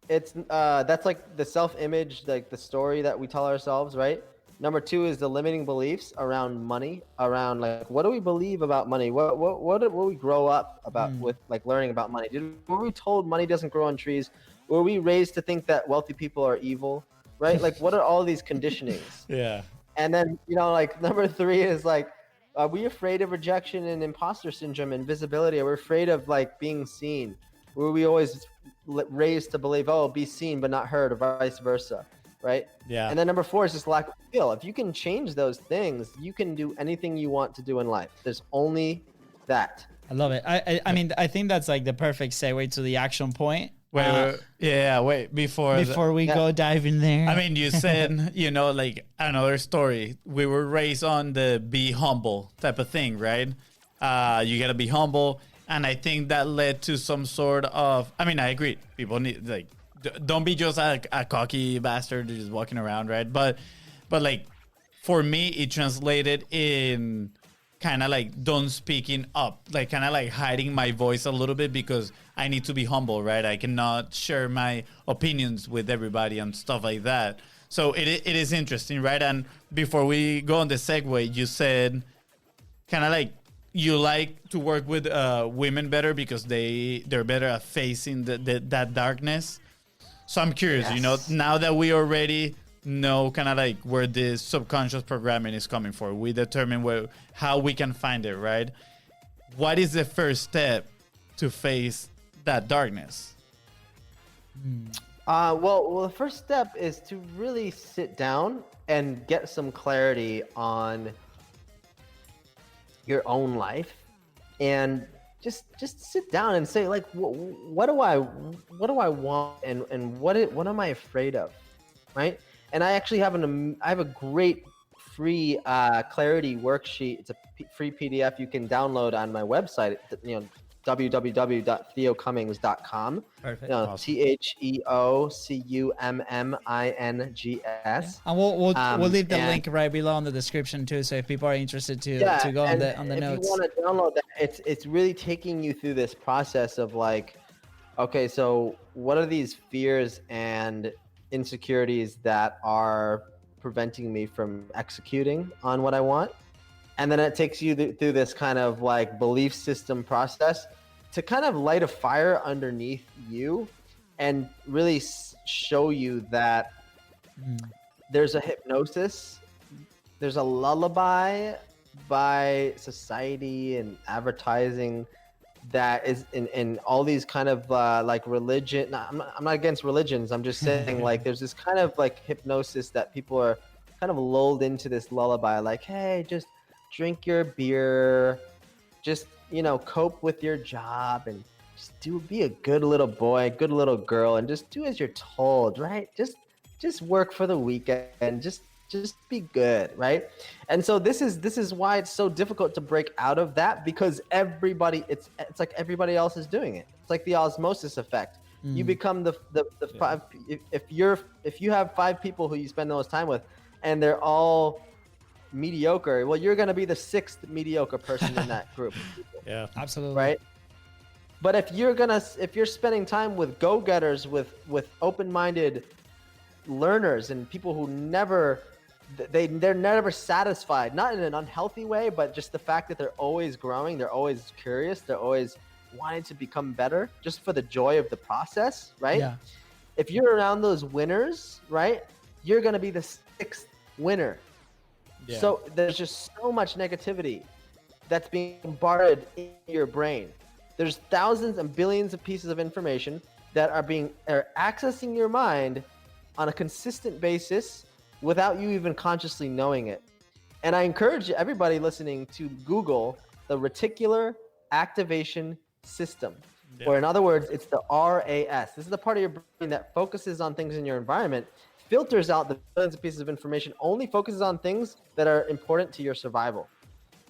It's that's like the self-image, like the story that we tell ourselves, right? Number 2 is the limiting beliefs around money, around like what do we believe about money? What did we grow up about with like learning about money? Were we told money doesn't grow on trees? Were we raised to think that wealthy people are evil? Right? Like what are all these conditionings? And then, you know, like number 3 is like, are we afraid of rejection and imposter syndrome and visibility? Are we afraid of like being seen? Were we always raised to believe, oh, be seen but not heard, or vice versa? Right? And then number 4 is just lack of skill. If you can change those things, you can do anything you want to do in life. There's only that. I love it. I mean, I think that's like the perfect segue to the action point Wait. Before we go dive in there. I mean, you said, like another story. We were raised on the be humble type of thing, right? You got to be humble. And I think that led to some sort of, I mean, I agree. People need, like, don't be just a cocky bastard just walking around, right? But like, for me, it translated in kind of like don't speaking up, like kind of like hiding my voice a little bit because I need to be humble, right? I cannot share my opinions with everybody and stuff like that. So it is interesting, right? And before we go on the segue, you said kind of like you like to work with women better because they're better at facing that darkness. So I'm curious, now that we already know kind of like where this subconscious programming is coming from, we determine how we can find it, right? What is the first step to face that darkness? Well, the first step is to really sit down and get some clarity on your own life, and just sit down and say, like, what do I want, and what am I afraid of, right? And I actually have a great free clarity worksheet. It's a free PDF you can download on my website, www.theocummings.com. Perfect. TheoCummings. And we'll leave the link right below in the description too. So if people are interested to go on the notes. If you want to download that, it's really taking you through this process of like, okay, so what are these fears and insecurities that are preventing me from executing on what I want? And then it takes you through this kind of like belief system process to kind of light a fire underneath you and really show you that there's a hypnosis, there's a lullaby by society and advertising that is in all these kind of like religion. I'm not against religions. I'm just saying like there's this kind of like hypnosis that people are kind of lulled into this lullaby, like, hey, just drink your beer, just cope with your job, and just be a good little boy, good little girl, and just do as you're told, right? Just work for the weekend, just be good, right? And so this is why it's so difficult to break out of that, because everybody, it's like everybody else is doing it. It's like the osmosis effect. You become the five. If you have 5 people who you spend the most time with, and they're all mediocre, well, you're going to be the 6th mediocre person in that group. Yeah, absolutely. Right. But if you're spending time with go-getters, with open-minded learners and people who they're never satisfied, not in an unhealthy way, but just the fact that they're always growing, they're always curious, they're always wanting to become better just for the joy of the process, right? Yeah. If you're around those winners, right, you're going to be the 6th winner. Yeah. So there's just so much negativity that's being bombarded in your brain. There's thousands and billions of pieces of information that are accessing your mind on a consistent basis without you even consciously knowing it. And I encourage everybody listening to Google the reticular activation system, or in other words, it's the RAS. This is the part of your brain that focuses on things in your environment, filters out the billions of pieces of information, only focuses on things that are important to your survival.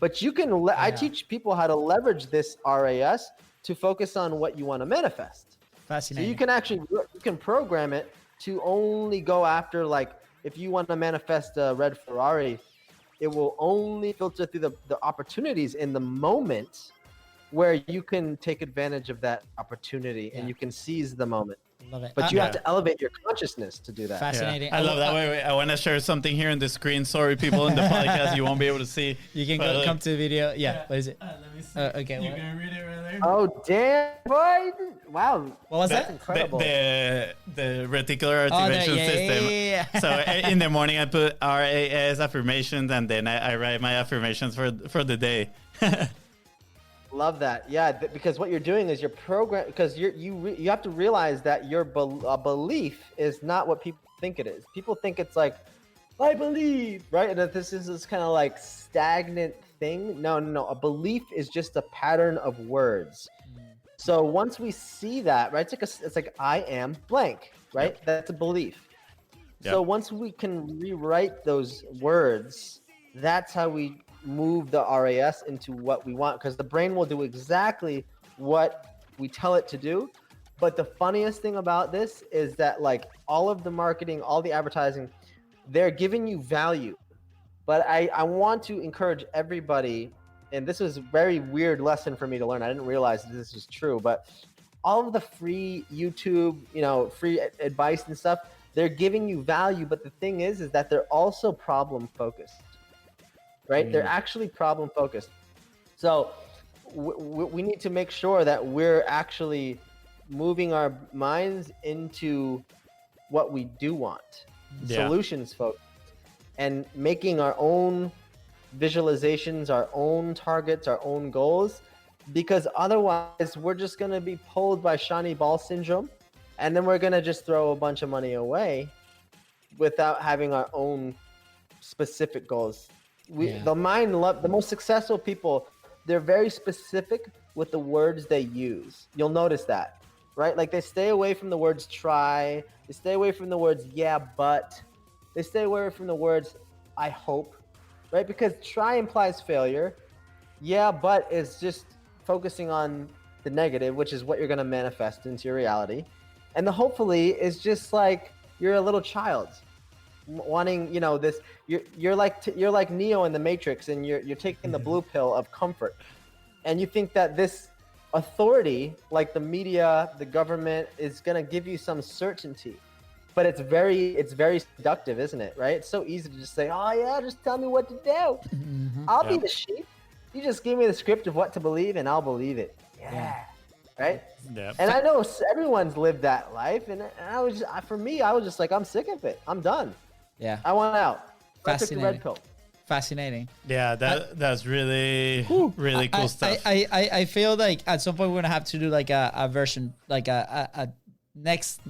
But you can, I teach people how to leverage this RAS to focus on what you want to manifest. Fascinating. So you can program it to only go after, like, if you want to manifest a red Ferrari, it will only filter through the opportunities in the moment where you can take advantage of that opportunity and you can seize the moment. Love it. But you have to elevate your consciousness to do that. Fascinating. I love that. Wait, I want to share something here on the screen. Sorry, people in the podcast, you won't be able to see. You can come to the video. Yeah. What is it? Let me see. Okay. You can read it right there. Oh, damn, boy. Wow. What was That's that? incredible. The reticular activation system. Yeah. So in the morning, I put RAS affirmations, and then I write my affirmations for the day. Love that. Yeah, because what you're doing is you're because you have to realize that your belief is not what people think it is. People think it's like, I believe, right? And that this is this kind of like stagnant thing. No. A belief is just a pattern of words. So once we see that, right, it's like I am blank, right? Yep. That's a belief. Yep. So once we can rewrite those words, that's how we move the RAS into what we want, because the brain will do exactly what we tell it to do. But the funniest thing about this is that like all of the marketing, all the advertising, they're giving you value. But I want to encourage everybody, and this was a very weird lesson for me to learn. I didn't realize that this was true, but all of the free YouTube, free advice and stuff, they're giving you value. But the thing is that they're also problem focused, right? They're actually problem focused. So we need to make sure that we're actually moving our minds into what we do want, solutions focused, and making our own visualizations, our own targets, our own goals, because otherwise we're just going to be pulled by shiny ball syndrome, and then we're going to just throw a bunch of money away without having our own specific goals. The most successful people, they're very specific with the words they use. You'll notice that, right? Like they stay away from the words try, they stay away from the words yeah, but, they stay away from the words I hope, right? Because try implies failure. Yeah, but is just focusing on the negative, which is what you're going to manifest into your reality. And the hopefully is just like you're a little child wanting, this. You're like Neo in the Matrix, and you're taking the blue pill of comfort, and you think that this authority, like the media, the government, is going to give you some certainty. But it's very seductive, isn't it? Right? It's so easy to just say, "Oh yeah, just tell me what to do. I'll be the sheep. You just give me the script of what to believe, and I'll believe it." Yeah. Right? Yeah. And I know everyone's lived that life, and I was just like, I'm sick of it. I'm done. Yeah. I want out. I took the red Fascinating. pill. Fascinating. Yeah, that's really really cool stuff. I feel like at some point we're gonna have to do like a version, like a next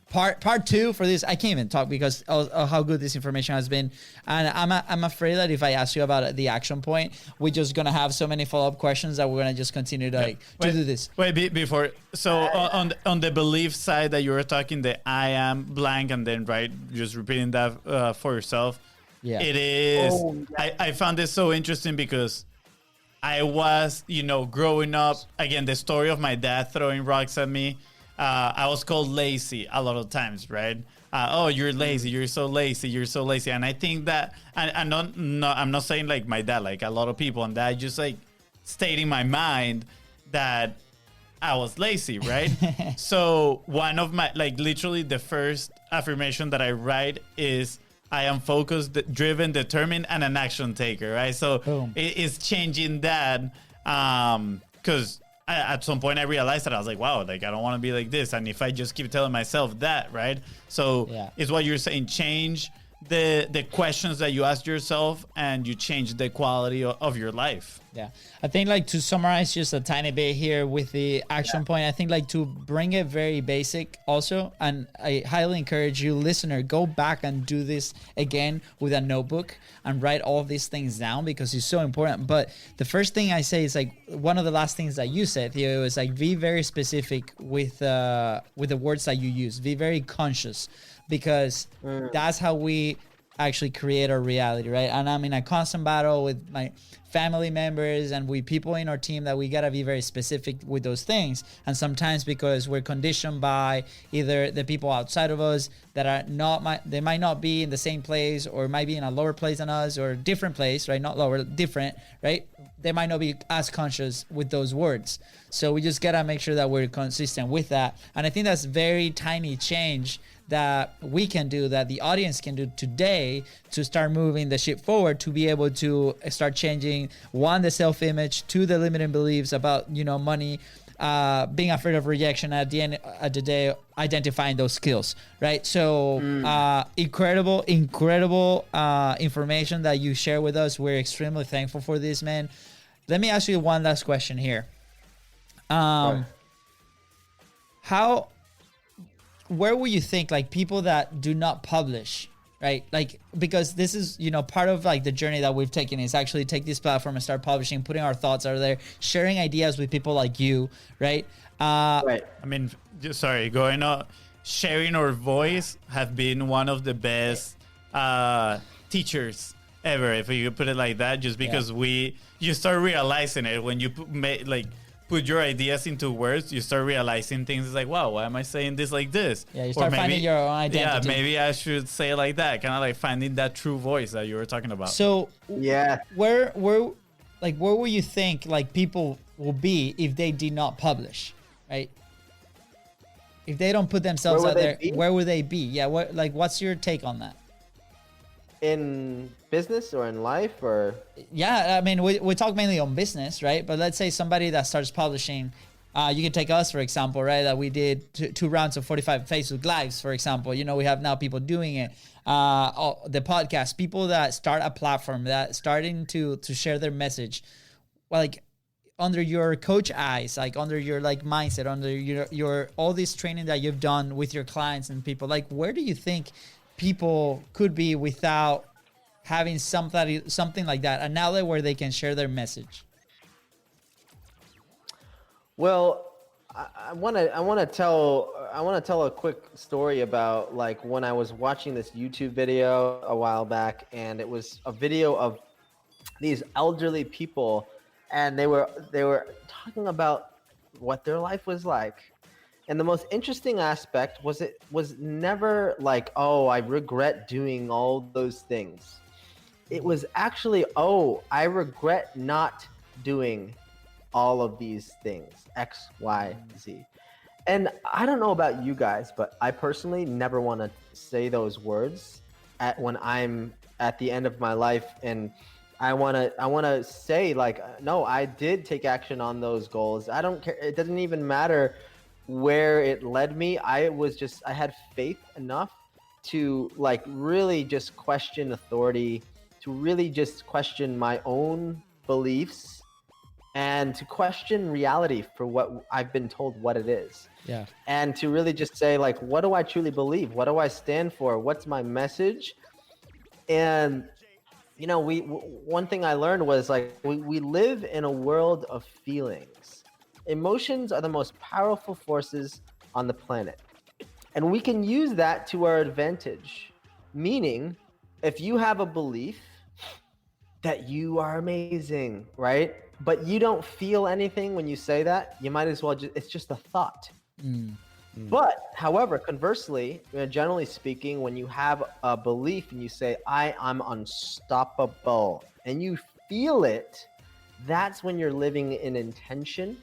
part 2 for this. I can't even talk because of how good this information has been, and I'm afraid that if I ask you about the action point, we're just gonna have so many follow-up questions that we're gonna just continue to to do this. Before, so on the belief side that you were talking, the I am blank, and then just repeating that for yourself. Yeah, it is. I found this so interesting because I was, growing up, again, the story of my dad throwing rocks at me. I was called lazy a lot of times, right? Oh, you're lazy. You're so lazy. You're so lazy. And I think that, I'm not saying like my dad, like a lot of people, and that just like stating my mind that I was lazy, right? So one of my, like literally the first affirmation that I write is, I am focused, driven, determined, and an action taker, right? So it's changing that because at some point I realized that I was like, wow, like I don't want to be like this. And if I just keep telling myself that, right? So it's what you're saying, change the questions that you ask yourself, and you change the quality of your life. Yeah. I think like to summarize just a tiny bit here with the action point, I think like to bring it very basic also, and I highly encourage you, listener, go back and do this again with a notebook and write all of these things down because it's so important. But the first thing I say is like one of the last things that you said, Theo, is like be very specific with the words that you use. Be very conscious, because that's how we actually create our reality, right? And I'm in a constant battle with my family members and with people in our team that we gotta be very specific with those things. And sometimes because we're conditioned by either the people outside of us that are they might not be in the same place, or might be in a lower place than us, or different place, right? Not lower, different, right? They might not be as conscious with those words. So we just gotta make sure that we're consistent with that. And I think that's very tiny change that we can do, that the audience can do today to start moving the ship forward, to be able to start changing, one, the self-image, two, the limiting beliefs about, money, being afraid of rejection, at the end of the day, identifying those skills, right? So incredible information that you share with us. We're extremely thankful for this, man. Let me ask you one last question here. Where would you think like people that do not publish, right? Like, because this is, part of like the journey that we've taken is actually take this platform and start publishing, putting our thoughts out there, sharing ideas with people like you, right? Right. I mean, sorry, going on, sharing our voice have been one of the best teachers ever, if you could put it like that, just because you start realizing it when you put your ideas into words. You start realizing things. It's like, wow, why am I saying this like this? Yeah, you start finding your own identity. Yeah, maybe I should say it like that, kind of like finding that true voice that you were talking about. So Yeah. where will you think like people will be if they did not publish, right? If they don't put themselves out there, where would they be? Yeah, what's your take on that? In business or in life or? Yeah, I mean, we talk mainly on business, right? But let's say somebody that starts publishing, you can take us, for example, right? That we did two rounds of 45 Facebook Lives, for example. You know, we have now people doing it. The podcast, people that start a platform, that starting to share their message. Like, under your coach eyes, like under your like mindset, under your all this training that you've done with your clients and people, like where do you think people could be without having something like that, an outlet where they can share their message? Well, I want to tell a quick story about like when I was watching this YouTube video a while back, and it was a video of these elderly people, and they were talking about what their life was like. And the most interesting aspect was it was never like, oh, I regret doing all those things. It was actually, oh, I regret not doing all of these things, X, Y, Z. And I don't know about you guys, but I personally never want to say those words when I'm at the end of my life, and I want to say like, no, I did take action on those goals. I don't care. It doesn't even matter where it led me. I had faith enough to like really just question authority, to really just question my own beliefs, and to question reality for what I've been told what it is. Yeah. And to really just say like, what do I truly believe? What do I stand for? What's my message? And you know, one thing I learned was like we live in a world of feelings. Emotions are the most powerful forces on the planet. And we can use that to our advantage. Meaning, if you have a belief that you are amazing, right? But you don't feel anything when you say that, you might as well it's just a thought. But however, conversely, generally speaking, when you have a belief and you say, I'm unstoppable, and you feel it, that's when you're living in intention.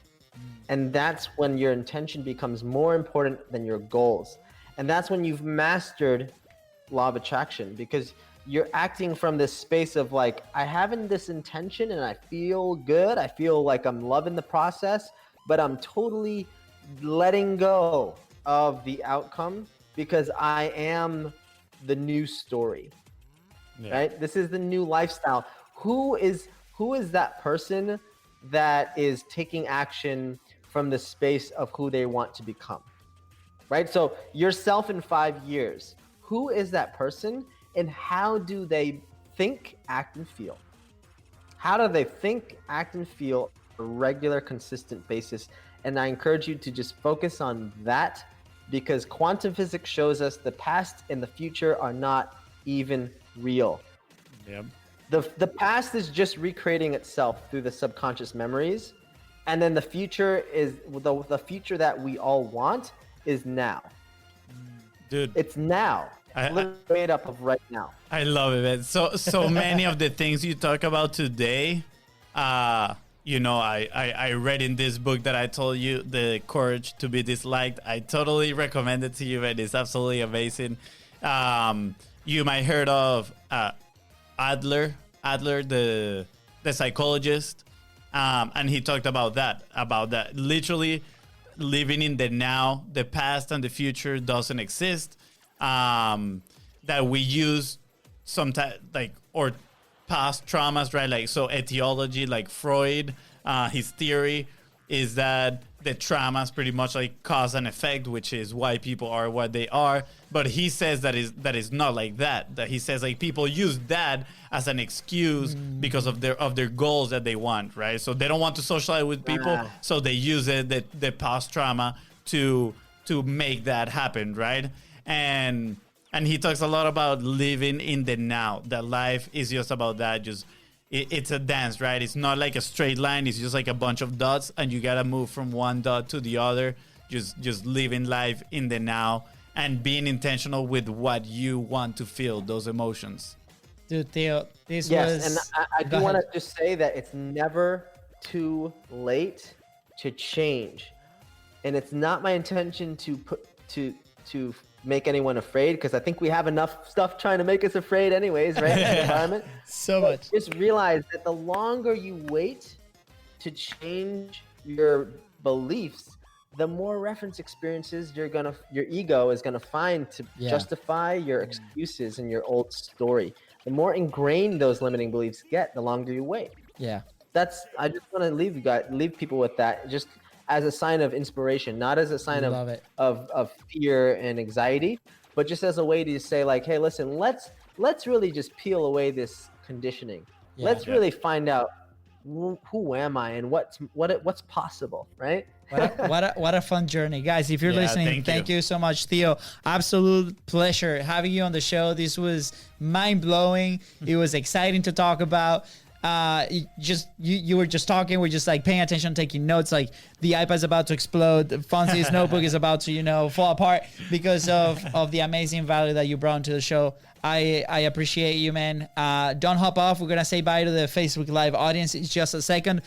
And that's when your intention becomes more important than your goals. And that's when you've mastered law of attraction, because you're acting from this space of like, I have this intention and I feel good. I feel like I'm loving the process, but I'm totally letting go of the outcome because I am the new story, right? This is the new lifestyle. Who is that person that is taking action from the space of who they want to become, right? So yourself in 5 years, who is that person and how do they think, act, and feel? How do they think, act, and feel on a regular, consistent basis? And I encourage you to just focus on that, because quantum physics shows us the past and the future are not even real. Yep. The past is just recreating itself through the subconscious memories. And then the future is the future that we all want is now. Dude, it's now. It's made up of right now. I love it, man. So many of the things you talk about today, you know, I read in this book that I told you, The Courage to Be Disliked. I totally recommend it to you, and it's absolutely amazing. You might heard of Adler, the psychologist, and he talked about that literally living in the now. The past and the future doesn't exist. That we use sometimes, like, or past traumas, right? Like, so etiology, like Freud, his theory is that the traumas pretty much like cause and effect, which is why people are what they are. But he says that is not like that. That he says like people use that as an excuse because of their goals that they want, right? So they don't want to socialize with people, so they use the past trauma to make that happen, right? And he talks a lot about living in the now. That life is just about that. It's a dance, right? It's not like a straight line. It's just like a bunch of dots, and you gotta move from one dot to the other. Just living life in the now and being intentional with what you want to feel, those emotions. Dude, Theo, this Yes, was... and I do want to just say that it's never too late to change, and it's not my intention to make anyone afraid, because I think we have enough stuff trying to make us afraid anyways, right? In the environment. So much. Just realize that the longer you wait to change your beliefs, the more reference experiences your ego is gonna find to justify your excuses and your old story. The more ingrained those limiting beliefs get, the longer you wait. Yeah. I just want to leave people with that, just as a sign of inspiration, not as a sign of fear and anxiety, but just as a way to say like, hey, listen, let's really just peel away this conditioning. Let's really find out who am I and what's possible, right? What a fun journey, guys. If you're listening, thank you so much, Theo. Absolute pleasure having you on the show. This was mind-blowing. It was exciting to talk about. You were just talking, we're just like paying attention, taking notes, like the iPad's about to explode, Fonzie's notebook is about to, fall apart because of the amazing value that you brought into the show. I appreciate you, man. Don't hop off. We're going to say bye to the Facebook Live audience in just a second.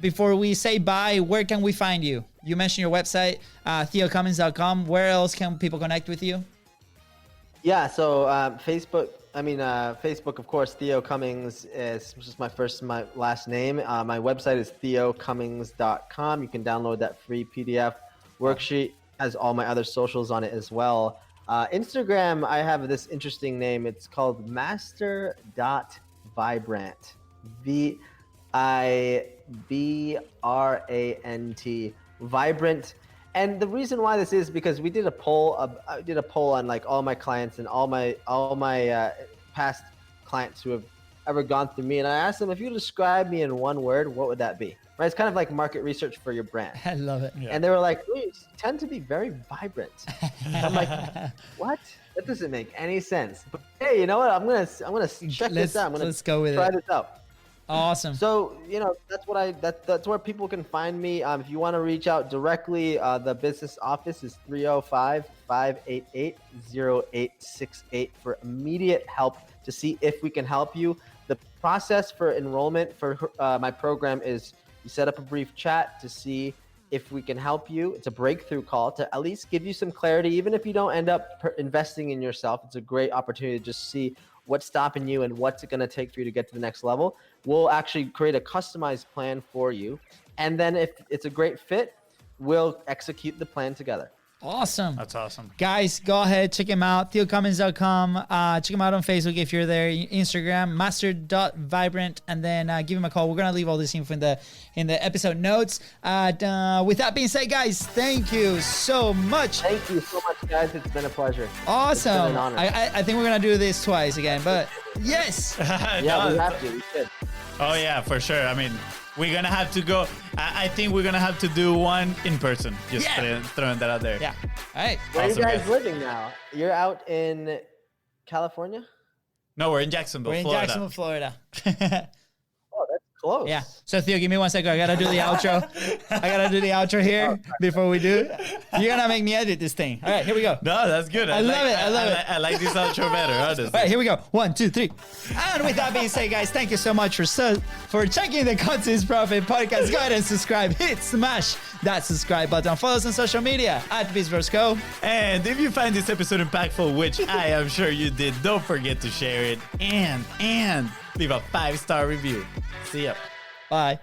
Before we say bye, where can we find you? You mentioned your website, theocummings.com. Where else can people connect with you? Yeah, so Facebook, of course. Theo Cummings is just my last name. My website is theocummings.com. You can download that free PDF worksheet. Has all my other socials on it as well. Instagram, I have this interesting name. It's called master.vibrant. VIBRANT. Vibrant. And the reason why this is because we did a poll. I did a poll on like all my clients and all my past clients who have ever gone through me, and I asked them, if you describe me in one word, what would that be? Right? It's kind of like market research for your brand. I love it. Yeah. And they were like, you tend to be very vibrant. I'm like, what? That doesn't make any sense. But hey, you know what? I'm gonna check this out. Let's go with try this out. Awesome. So, that's where people can find me. If you want to reach out directly, the business office is 305-588-0868 for immediate help to see if we can help you. The process for enrollment for my program is you set up a brief chat to see if we can help you. It's a breakthrough call to at least give you some clarity. Even if you don't end up investing in yourself, it's a great opportunity to just see what's stopping you and what's it going to take for you to get to the next level. We'll actually create a customized plan for you. And then if it's a great fit, we'll execute the plan together. Awesome. That's awesome. Guys, go ahead, check him out, theocummings.com. Check him out on Facebook if you're there, Instagram, master.vibrant, and then give him a call. We're going to leave all this info in the episode notes. With that being said, guys, thank you so much. Thank you so much, guys. It's been a pleasure. Awesome. It's been an honor. I think we're going to do this twice again, but yes. Yeah, we have to. We should. Oh, yeah, for sure. I mean, we're going to have to go. I think we're going to have to do one in person. Just throwing that out there. Yeah. All right. Where are you guys living now? You're out in California? No, we're in Jacksonville, Florida. Florida. Oh, that's close. Yeah. So, Theo, give me 1 second. I got to do the outro. Here before we do. You're going to make me edit this thing. All right, here we go. No, that's good. I love it. I like this outro better, honestly. All right, here we go. 1, 2, 3. And with that being said, guys, thank you so much for checking the Conscious Profit podcast. Go ahead and subscribe. Smash that subscribe button. Follow us on social media @BizVersCo. And if you find this episode impactful, which I am sure you did, don't forget to share it and leave a 5-star review. See ya. Bye.